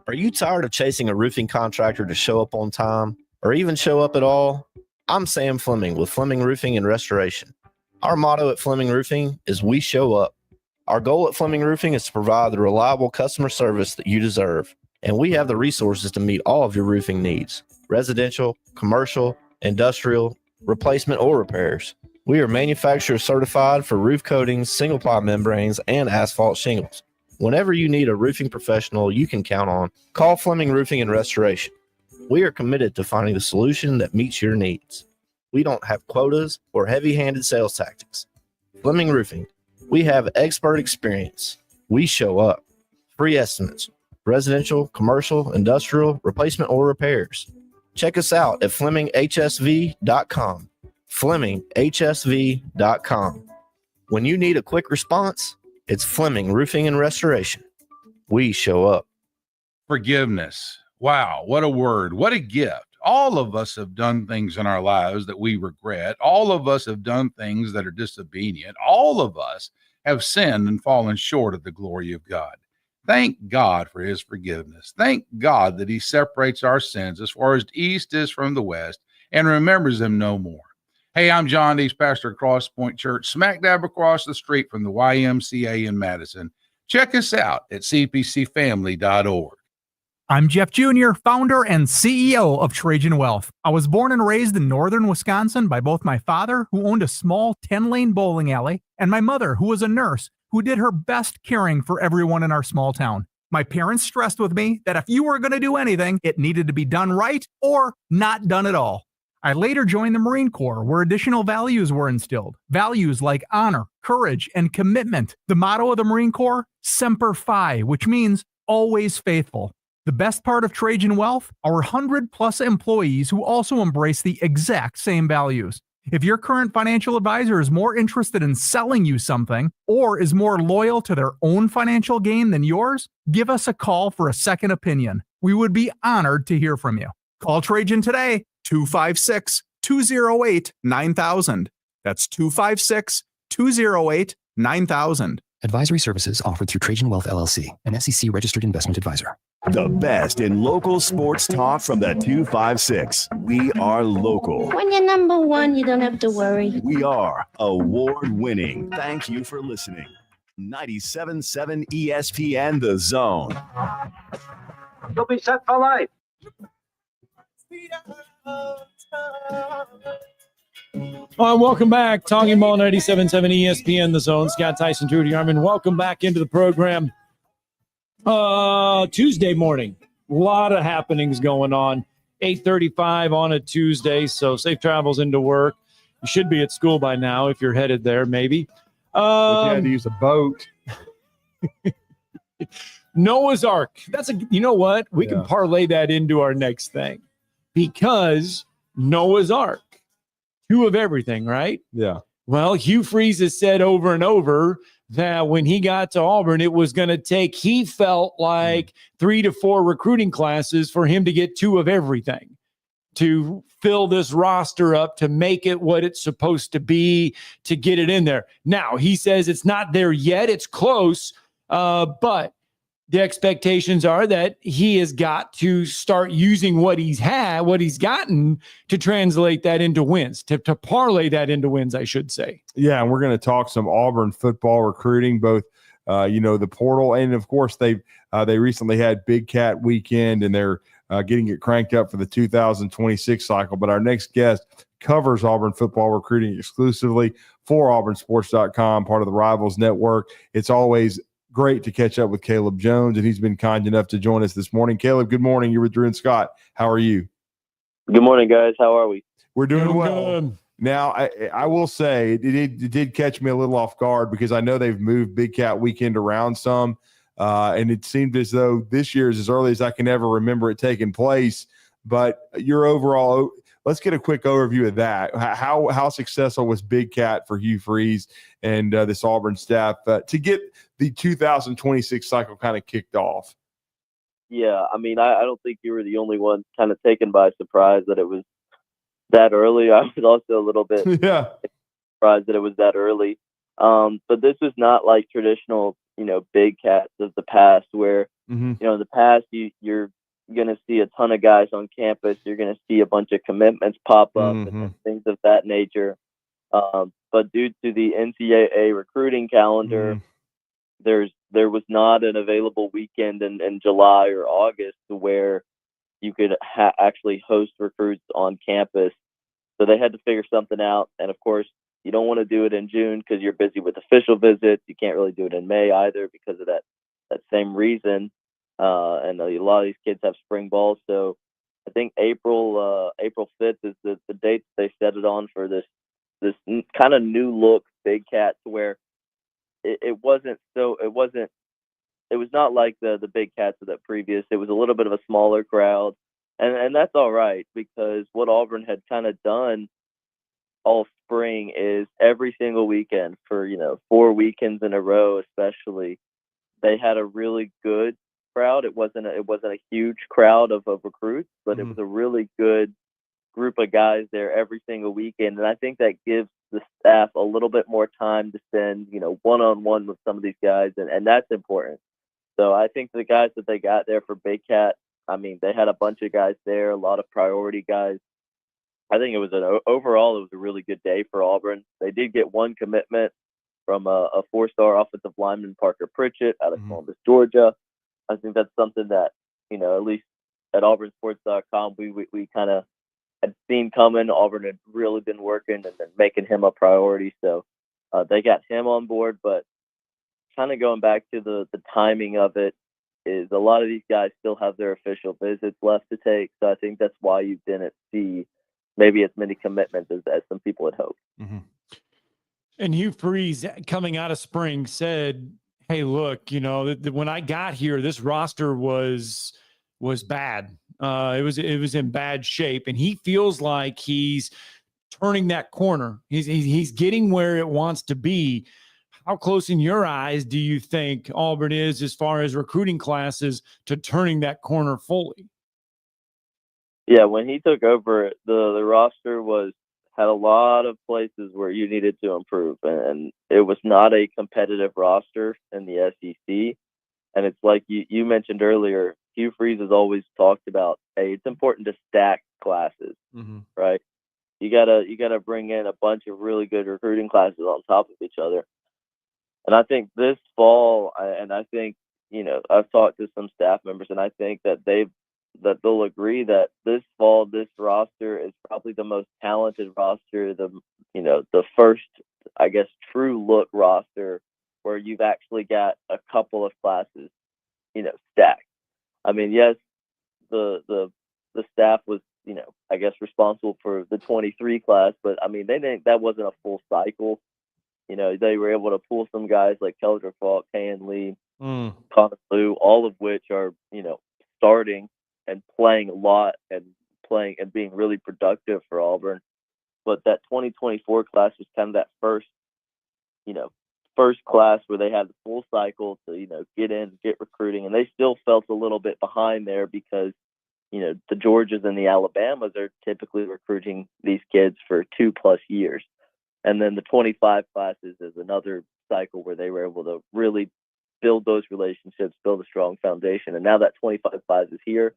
Are you tired of chasing a roofing contractor to show up on time or even show up at all? I'm Sam Fleming with Fleming Roofing and Restoration. Our motto at Fleming Roofing is we show up. Our goal at Fleming Roofing is to provide the reliable customer service that you deserve, and we have the resources to meet all of your roofing needs: residential, commercial, industrial, replacement, or repairs. We are manufacturer certified for roof coatings, single-ply membranes, and asphalt shingles. Whenever you need a roofing professional you can count on, call Fleming Roofing and Restoration. We are committed to finding the solution that meets your needs. We don't have quotas or heavy-handed sales tactics. Fleming Roofing, we have expert experience. We show up. Free estimates, residential, commercial, industrial, replacement, or repairs. Check us out at FlemingHSV.com. FlemingHSV.com. When you need a quick response, it's Fleming Roofing and Restoration. We show up. Forgiveness. Wow, what a word. What a gift. All of us have done things in our lives that we regret. All of us have done things that are disobedient. All of us have sinned and fallen short of the glory of God. Thank God for his forgiveness. Thank God that he separates our sins as far as the east is from the west and remembers them no more. Hey, I'm John Dees, pastor at Cross Point Church, smack dab across the street from the YMCA in Madison. Check us out at cpcfamily.org. I'm Jeff Jr., founder and CEO of Trajan Wealth. I was born and raised in northern Wisconsin by both my father, who owned a small 10-lane bowling alley, and my mother, who was a nurse, who did her best caring for everyone in our small town. My parents stressed with me that if you were going to do anything, it needed to be done right or not done at all. I later joined the Marine Corps, where additional values were instilled. Values like honor, courage, and commitment. The motto of the Marine Corps, Semper Fi, which means always faithful. The best part of Trajan Wealth, our 100-plus employees who also embrace the exact same values. If your current financial advisor is more interested in selling you something or is more loyal to their own financial gain than yours, give us a call for a second opinion. We would be honored to hear from you. Call Trajan today, 256-208-9000. That's 256-208-9000. Advisory services offered through Trajan Wealth LLC, an SEC-registered investment advisor. The best in local sports talk from the 256. We are local. When you're number one, you don't have to worry. We are award-winning. Thank you for listening. 97.7 ESPN, The Zone. You'll be set for life. All right, welcome back. Talking Ball 97.7 ESPN, The Zone. Scott Tyson, Drew DeArmond. Welcome back into the program. Tuesday morning. A lot of happenings going on. 8:35 on a Tuesday, so safe travels into work. You should be at school by now if you're headed there, maybe. If you had to use a boat. Noah's Ark. You know what? We can parlay that into our next thing because Noah's Ark, two of everything, right? Yeah. Well, Hugh Freeze has said over and over that when he got to Auburn, it was going to take, he felt like 3 to 4 recruiting classes for him to get two of everything, to fill this roster up, to make it what it's supposed to be, to get it in there. Now, he says it's not there yet. It's close, but the expectations are that he has got to start using what he's gotten to translate that into wins, to parlay that into wins, I should say. Yeah, and we're going to talk some Auburn football recruiting, both the portal, and of course they recently had Big Cat weekend, and they're getting it cranked up for the 2026 cycle. But our next guest covers Auburn football recruiting exclusively for AuburnSports.com, part of the Rivals Network. It's always great to catch up with Caleb Jones, and he's been kind enough to join us this morning. Caleb, good morning. You're with Drew and Scott. How are you? Good morning, guys. How are we? We're doing well. Good. Now, I will say it did catch me a little off guard because I know they've moved Big Cat weekend around some, and it seemed as though this year is as early as I can ever remember it taking place. But your overall, let's get a quick overview of that. How successful was Big Cat for Hugh Freeze and this Auburn staff to get the 2026 cycle kind of kicked off? Yeah, I mean, I don't think you were the only one kind of taken by surprise that it was that early. I was also a little bit surprised that it was that early. But this was not like traditional, Big Cats of the past where, in the past you're going to see a ton of guys on campus. You're going to see a bunch of commitments pop up and things of that nature. But due to the NCAA recruiting calendar, there was not an available weekend in July or August where you could actually host recruits on campus. So they had to figure something out. And of course, you don't want to do it in June because you're busy with official visits. You can't really do it in May either because of that same reason. And a lot of these kids have spring ball. So I think April 5th is the date they set it on for this kind of new look Big Cat, to where it was not like the Big Cats of that previous. It was a little bit of a smaller crowd, and that's all right, because what Auburn had kind of done all spring is every single weekend for 4 weekends in a row, especially, they had a really good crowd. It wasn't a huge crowd of recruits, but it was a really good group of guys there every single weekend, and I think that gives the staff a little bit more time to spend one-on-one with some of these guys, and that's important. So I think the guys that they got there for Big Cat, I mean, they had a bunch of guys there, a lot of priority guys. I think overall it was a really good day for Auburn. They did get one commitment from a 4-star offensive lineman, Parker Pritchett, out of Columbus, Georgia. I think that's something that, at least at AuburnSports.com, we kind of had seen coming. Auburn had really been working and making him a priority. So they got him on board. But kind of going back to the timing of it, is a lot of these guys still have their official visits left to take. So I think that's why you didn't see maybe as many commitments as some people had hoped. And Hugh Freeze, coming out of spring, said, hey, look, when I got here, this roster was bad. It was in bad shape, and he feels like he's turning that corner. He's getting where it wants to be. How close in your eyes do you think Auburn is as far as recruiting classes to turning that corner fully? Yeah, when he took over, the roster had a lot of places where you needed to improve, and it was not a competitive roster in the SEC. And it's like you mentioned earlier, Hugh Freeze has always talked about, hey, it's important to stack classes, right? You gotta bring in a bunch of really good recruiting classes on top of each other. And I think this fall, I've talked to some staff members, and I think that they'll agree that this fall, this roster is probably the most talented roster, the first, I guess, true look roster where you've actually got a couple of classes. stacked. I mean, yes, the staff was, I guess responsible for the 23 class, but I mean, that wasn't a full cycle. They were able to pull some guys like Keldrick Falk, Kayan Lee, Connor Liu, all of which are, starting and playing a lot and being really productive for Auburn. But that 2024 class was kind of that first class where they had the full cycle to, get in, get recruiting. And they still felt a little bit behind there because, the Georgias and the Alabamas are typically recruiting these kids for 2+ years. And then the 25 classes is another cycle where they were able to really build those relationships, build a strong foundation. And now that 25 class is here,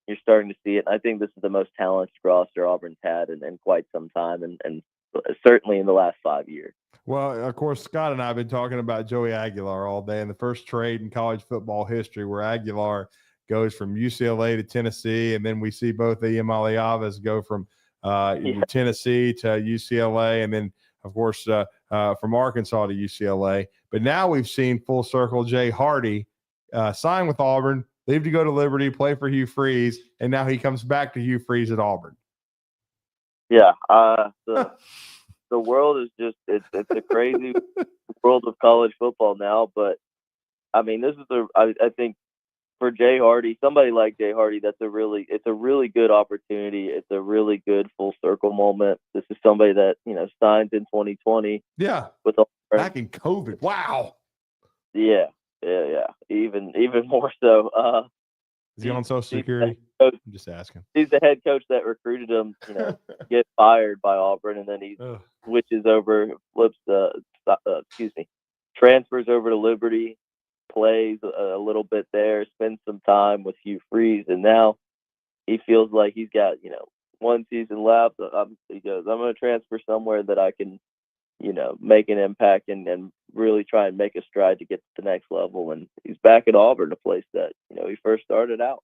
you're starting to see it. And I think this is the most talented roster Auburn's had in quite some time, and certainly in the last 5 years. Well, of course, Scott and I have been talking about Joey Aguilar all day, and the first trade in college football history where Aguilar goes from UCLA to Tennessee, and then we see both Iamaleavas go from Tennessee to UCLA, and then, of course, from Arkansas to UCLA. But now we've seen full circle Jay Hardy sign with Auburn, leave to go to Liberty, play for Hugh Freeze, and now he comes back to Hugh Freeze at Auburn. Yeah, the world is just it's a crazy world of college football now. But I mean, this is I think for Jay Hardy, somebody like Jay Hardy, it's a really good opportunity. It's a really good full circle moment. This is somebody that signed in 2020. Yeah, with all back in COVID. Wow. Yeah. Even more so. Is he on Social Security? I'm just asking. He's the head coach that recruited him, get fired by Auburn, and then he switches over, transfers over to Liberty, plays a little bit there, spends some time with Hugh Freeze, and now he feels like he's got, one season left. He goes, I'm going to transfer somewhere that I can, make an impact and really try and make a stride to get to the next level. And he's back at Auburn, a place that, he first started out.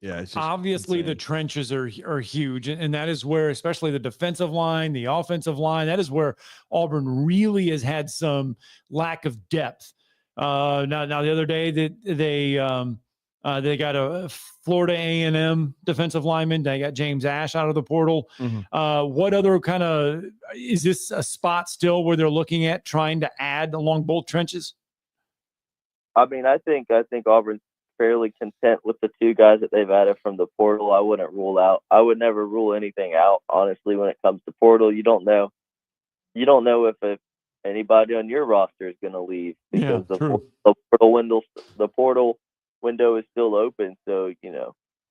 Yeah, it's just obviously insane. The trenches are huge, and that is where, especially the defensive line, the offensive line, that is where Auburn really has had some lack of depth. Now the other day that they got a Florida A&M defensive lineman. They got James Ash out of the portal. Mm-hmm. What other kind of is this a spot still where they're looking at trying to add along both trenches? I mean, I think Auburn's fairly content with the two guys that they've added from the portal. I would never rule anything out, honestly, when it comes to portal. You don't know if anybody on your roster is going to leave because the portal window is still open. So,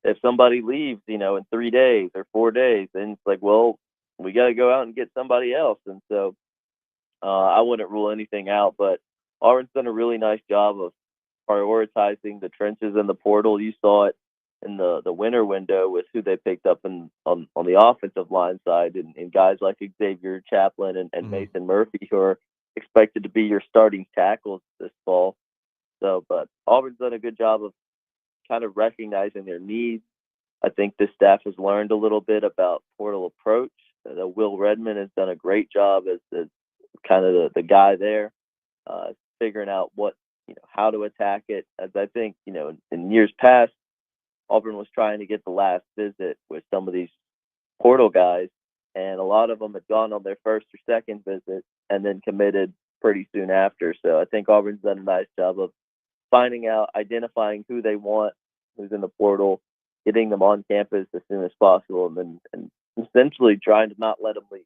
if somebody leaves, in 3 days or 4 days, then it's like, well, we got to go out and get somebody else. And so I wouldn't rule anything out, but Auburn's done a really nice job of prioritizing the trenches in the portal. You saw it in the winter window with who they picked up on the offensive line side, and guys like Xavier Chaplin and Mason Murphy, who are expected to be your starting tackles this fall. So, but Auburn's done a good job of kind of recognizing their needs. I think this staff has learned a little bit about portal approach. Will Redmond has done a great job as kind of the guy there, figuring out how to attack it. As I think, in years past, Auburn was trying to get the last visit with some of these portal guys, and a lot of them had gone on their first or second visit and then committed pretty soon after. So I think Auburn's done a nice job of finding out, identifying who they want, who's in the portal, getting them on campus as soon as possible, and essentially trying to not let them leave.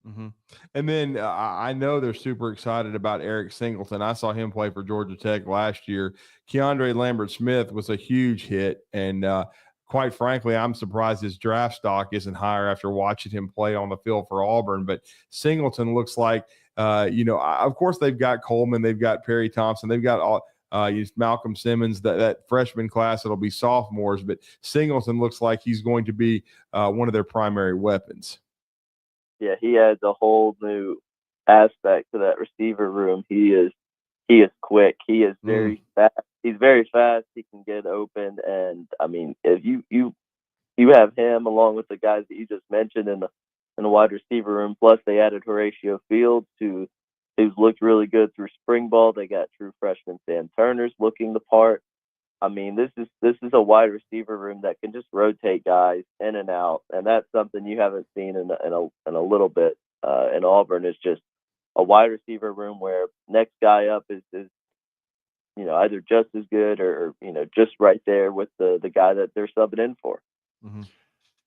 Mm-hmm. And then I know they're super excited about Eric Singleton. I saw him play for Georgia Tech last year. Keandre Lambert-Smith was a huge hit, and quite frankly, I'm surprised his draft stock isn't higher after watching him play on the field for Auburn. But Singleton looks like, of course, they've got Coleman, they've got Perry Thompson, they've got Malcolm Simmons, that freshman class that'll be sophomores. But Singleton looks like he's going to be one of their primary weapons. Yeah, he adds a whole new aspect to that receiver room. He is quick. He is very fast. He's very fast. He can get open, and I mean, if you have him along with the guys that you just mentioned in the wide receiver room. Plus, they added Horatio Fields, who's looked really good through spring ball. They got true freshman Sam Turner's looking the part. I mean, this is a wide receiver room that can just rotate guys in and out, and that's something you haven't seen in a little bit in Auburn. Is just a wide receiver room where next guy up is either just as good or just right there with the guy that they're subbing in for. Mm-hmm.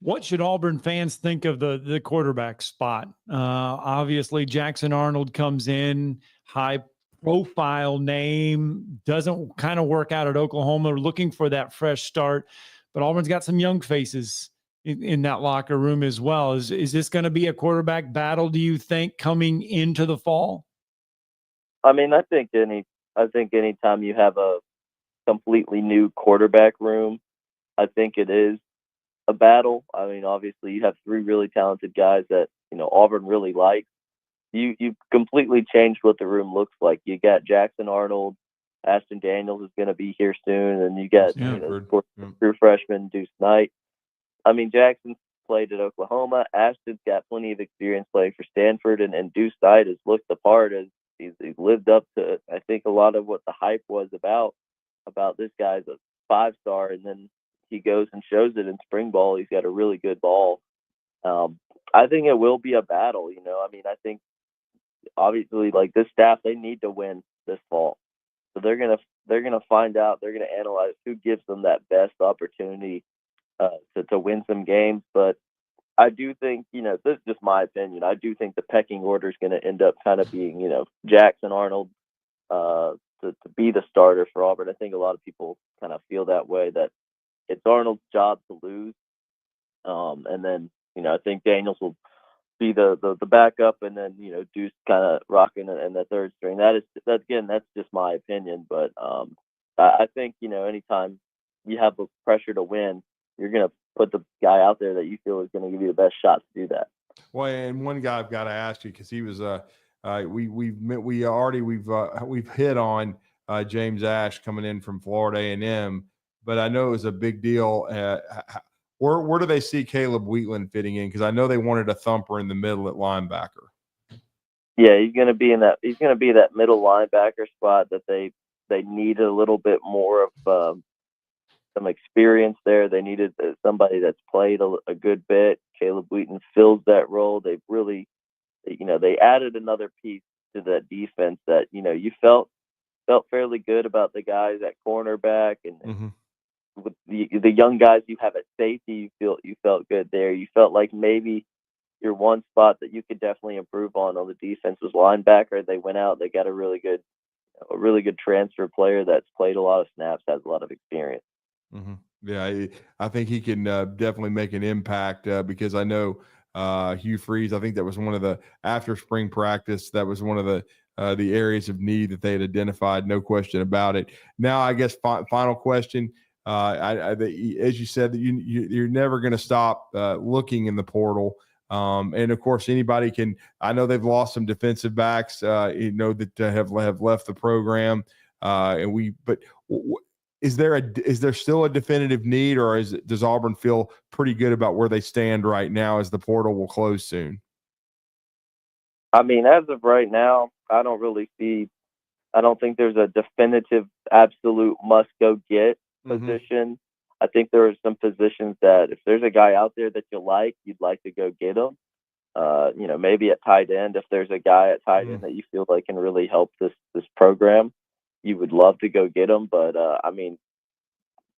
What should Auburn fans think of the quarterback spot? Obviously, Jackson Arnold comes in, high profile name, doesn't kind of work out at Oklahoma, looking for that fresh start. But Auburn's got some young faces in that locker room as well. Is this going to be a quarterback battle, do you think, coming into the fall? I mean, I think anytime you have a completely new quarterback room, I think it is a battle. I mean, obviously, you have three really talented guys that Auburn really likes. You completely changed what the room looks like. You got Jackson Arnold, Ashton Daniels is going to be here soon, and you got true freshman Deuce Knight. I mean, Jackson's played at Oklahoma. Ashton's got plenty of experience playing for Stanford, and Deuce Knight has looked the part as he's lived up to, I think, a lot of what the hype was about this guy's a 5-star, and then he goes and shows it in spring ball. He's got a really good ball. I think it will be a battle. I mean, I think obviously, like, this staff, they need to win this fall, so they're gonna find out. They're gonna analyze who gives them that best opportunity to win some games. But I do think, this is just my opinion, I do think the pecking order is going to end up kind of being, Jackson Arnold to be the starter for Auburn. I think a lot of people kind of feel that way, that it's Arnold's job to lose. And then, I think Daniels will be the backup, and then, Deuce kind of rocking in the third string. That's just my opinion. But I think, anytime you have the pressure to win, you're going to put the guy out there that you feel is going to give you the best shot to do that. Well, and one guy I've got to ask you, because he was we've hit on James Ash coming in from Florida A&M, but I know it was a big deal. Where do they see Caleb Wheatland fitting in? Because I know they wanted a thumper in the middle at linebacker. Yeah, he's going to be that middle linebacker spot that they needed a little bit more of some experience there. They needed somebody that's played a good bit. Caleb Wheaton fills that role. They've really, they added another piece to that defense that, you felt fairly good about the guys at cornerback, and with the young guys you have at safety, you felt good there. You felt like maybe your one spot that you could definitely improve on the defense was linebacker. They went out, they got a really good transfer player that's played a lot of snaps, has a lot of experience. Mm-hmm. Yeah, I think he can definitely make an impact because I know Hugh Freeze, I think that was one of the, after spring practice, that was one of the areas of need that they had identified, no question about it. Now, I guess final question. As you said, that you're never going to stop looking in the portal. And of course, anybody can. I know they've lost some defensive backs, that have left the program. Is there still a definitive need, or does Auburn feel pretty good about where they stand right now, as the portal will close soon? I mean, as of right now, I don't think there's a definitive, absolute must-go-get position. I think there are some positions that if there's a guy out there that you'd like to go get him. Maybe at tight end, if there's a guy at tight end that you feel like can really help this program, you would love to go get them. But I mean,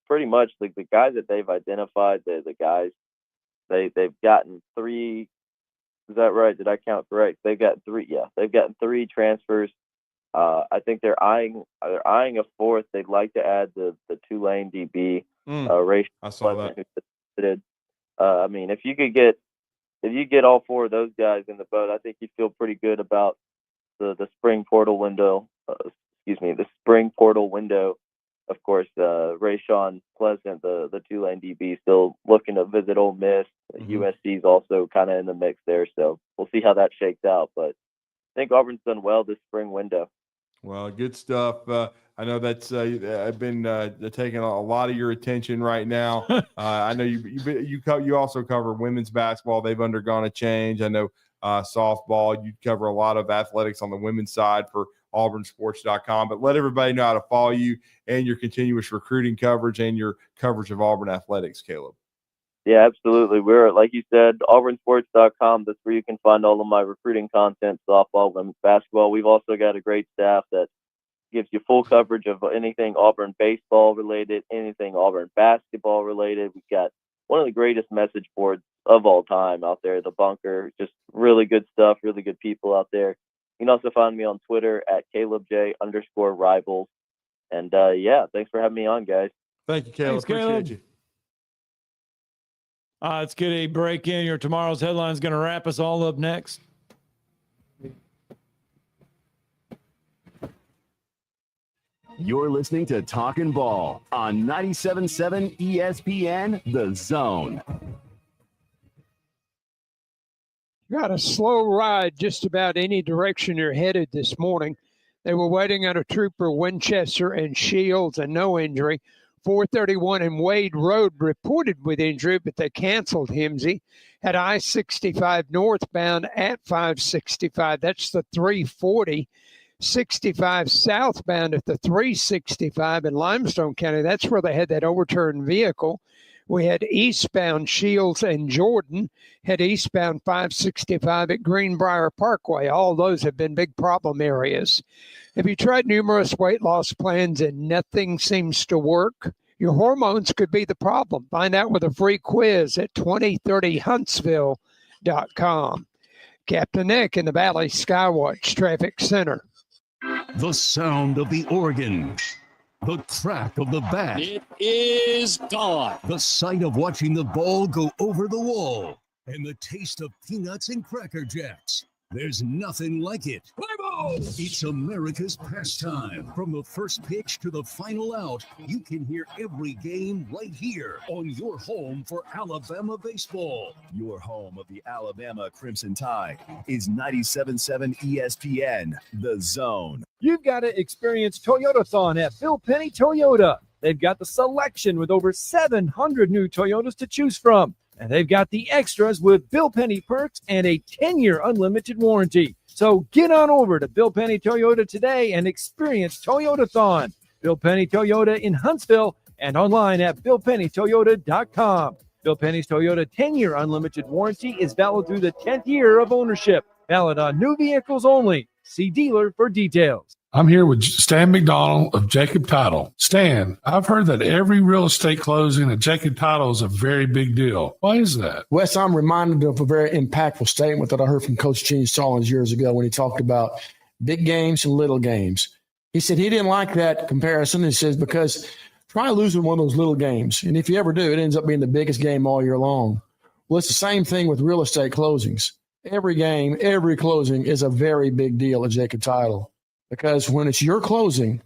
pretty much the guys that they've identified, the guys they've gotten 3. Is that right? Did I count correct? They've got 3. Yeah, they've gotten 3 transfers. I think they're eyeing a 4th. They'd like to add the Tulane DB. I saw that. I mean, if you get all 4 of those guys in the boat, I think you feel pretty good about the spring portal window. The spring portal window. Of course, Rayshawn Pleasant, the Tulane DB, still looking to visit Ole Miss. USC is also kind of in the mix there, so we'll see how that shakes out. But I think Auburn's done well this spring window. Well, good stuff. I know that's I've been taking a lot of your attention right now. I know you also cover women's basketball. They've undergone a change. I know softball. You cover a lot of athletics on the women's side for auburnsports.com. But let everybody know how to follow you and your continuous recruiting coverage and your coverage of Auburn athletics, Caleb. Yeah, absolutely. We're, like you said, auburnsports.com. That's where you can find all of my recruiting content, softball, women's basketball. We've also got a great staff that gives you full coverage of anything Auburn baseball related, anything Auburn basketball related. We've got one of the greatest message boards of all time out there, The Bunker. Just really good stuff, really good people out there. You can also find me on Twitter at CalebJ_rivals. And yeah, thanks for having me on, guys. Thank you, Caleb. Thanks, Caleb. Appreciate you. Let's get a break in. Your tomorrow's headline is going to wrap us all up next. You're listening to Talkin' Ball on 97.7 ESPN, The Zone. Got a slow ride just about any direction you're headed this morning. They were waiting on a trooper, Winchester and Shields, and no injury. 431 and Wade Road reported with injury, but they canceled Himsey. At I-65 northbound at 565, that's the 340. 65 southbound at the 365 in Limestone County. That's where they had that overturned vehicle. We had eastbound Shields and Jordan, had eastbound 565 at Greenbrier Parkway. All those have been big problem areas. Have you tried numerous weight loss plans and nothing seems to work? Your hormones could be the problem. Find out with a free quiz at 2030huntsville.com. Captain Nick in the Valley Skywatch Traffic Center. The sound of the organ. The crack of the bat. It is gone. The sight of watching the ball go over the wall. And the taste of peanuts and Cracker Jacks. There's nothing like it. It's America's pastime. From the first pitch to the final out, you can hear every game right here on your home for Alabama baseball. Your home of the Alabama Crimson Tide is 97.7 ESPN, The Zone. You've got to experience Toyotathon at Bill Penny Toyota. They've got the selection with over 700 new Toyotas to choose from. And they've got the extras with Bill Penny perks and a 10-year unlimited warranty. So get on over to Bill Penny Toyota today and experience Toyotathon. Bill Penny Toyota in Huntsville and online at BillPennyToyota.com. Bill Penny's Toyota 10-year unlimited warranty is valid through the 10th year of ownership. Valid on new vehicles only. See dealer for details. I'm here with Stan McDonald of Jacob Title. Stan, I've heard that every real estate closing at Jacob Title is a very big deal. Why is that? Wes, I'm reminded of a very impactful statement that I heard from Coach Gene Stallings years ago when he talked about big games and little games. He said he didn't like that comparison. He says, because try losing one of those little games. And if you ever do, it ends up being the biggest game all year long. Well, it's the same thing with real estate closings. Every game, every closing is a very big deal at Jacob Title. Because when it's your closing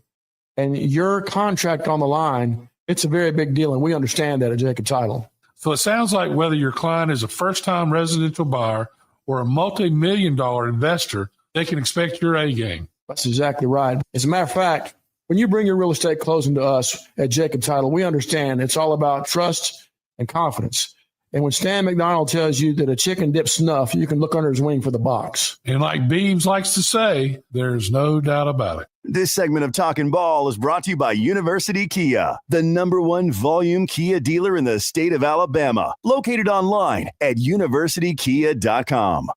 and your contract on the line, it's a very big deal. And we understand that at Jacob Title. So it sounds like whether your client is a first-time residential buyer or a multi-million-dollar investor, they can expect your A game. That's exactly right. As a matter of fact, when you bring your real estate closing to us at Jacob Title, we understand it's all about trust and confidence. And when Stan McDonald tells you that a chicken dips snuff, you can look under his wing for the box. And like Beebs likes to say, there's no doubt about it. This segment of Talkin' Ball is brought to you by University Kia, the #1 volume Kia dealer in the state of Alabama. Located online at universitykia.com.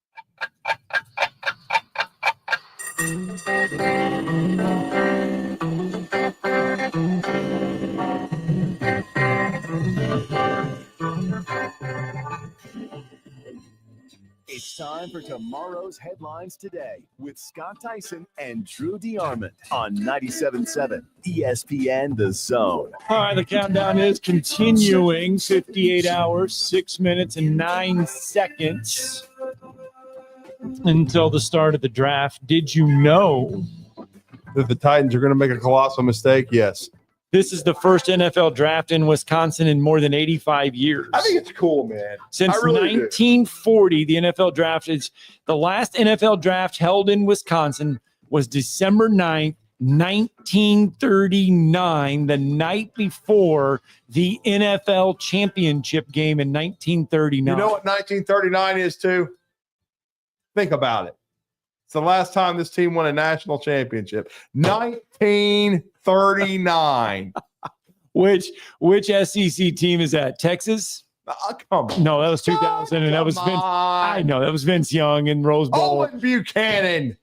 It's time for tomorrow's headlines today with Scott Tyson and Drew DeArmond on 97.7 ESPN The Zone. All right, the countdown is continuing. 58 hours, 6 minutes, and 9 seconds until the start of the draft. Did you know that the Titans are going to make a colossal mistake? Yes. This is the first NFL draft in Wisconsin in more than 85 years. I think it's cool, man. Since 1940, the NFL draft is the last NFL draft held in Wisconsin was December 9th, 1939, the night before the NFL championship game in 1939. You know what 1939 is too? Think about it. It's the last time this team won a national championship. 1939. Which SEC team is that? Texas? Come on. No, that was 2000, and that was Vince. I know that was Vince Young in Rose Bowl. Owen Buchanan.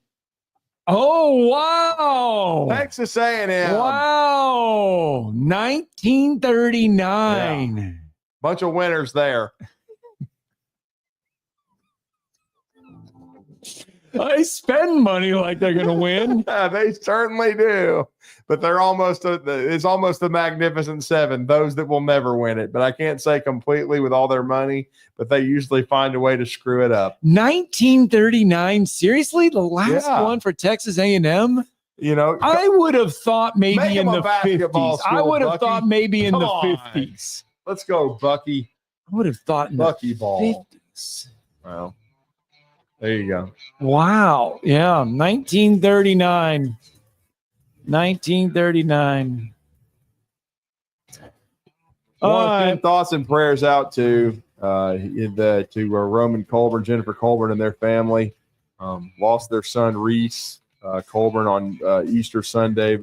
Oh wow! Texas A&M. Wow, 1939. Yeah. Bunch of winners there. They spend money like they're going to win. Yeah, they certainly do. But they're it's almost the Magnificent Seven, those that will never win it. But I can't say completely with all their money, but they usually find a way to screw it up. 1939, seriously? The last one for Texas A&M? You know, I would have thought maybe in the 50s. I would have thought maybe in the 50s. Let's go, Bucky. I would have thought in Bucky the ball. 50s. Well, there you go. Wow. Yeah. 1939. 1939. Want to send thoughts and prayers out to Roman Colburn, Jennifer Colburn, and their family. Lost their son Reese Colburn on Easter Sunday.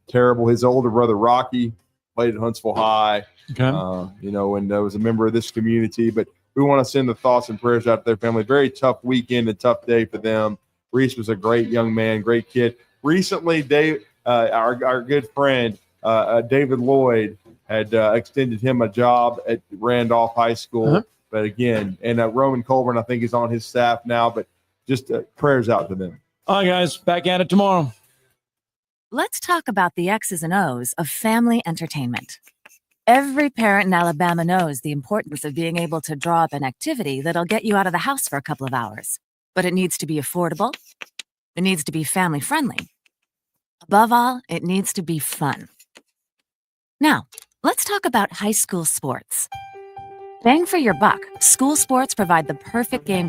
Terrible. His older brother Rocky played at Huntsville High. Okay. And was a member of this community. But we want to send the thoughts and prayers out to their family. Very tough weekend, a tough day for them. Reese was a great young man, great kid. Recently, Dave, our good friend David Lloyd had extended him a job at Randolph High School. Uh-huh. But again, and Roman Colburn, I think, is on his staff now. But just prayers out to them. All right, guys, back at it tomorrow. Let's talk about the X's and O's of family entertainment. Every parent in Alabama knows the importance of being able to draw up an activity that'll get you out of the house for a couple of hours. But it needs to be affordable. It needs to be family-friendly. Above all, it needs to be fun. Now, let's talk about high school sports. Bang for your buck, school sports provide the perfect game plan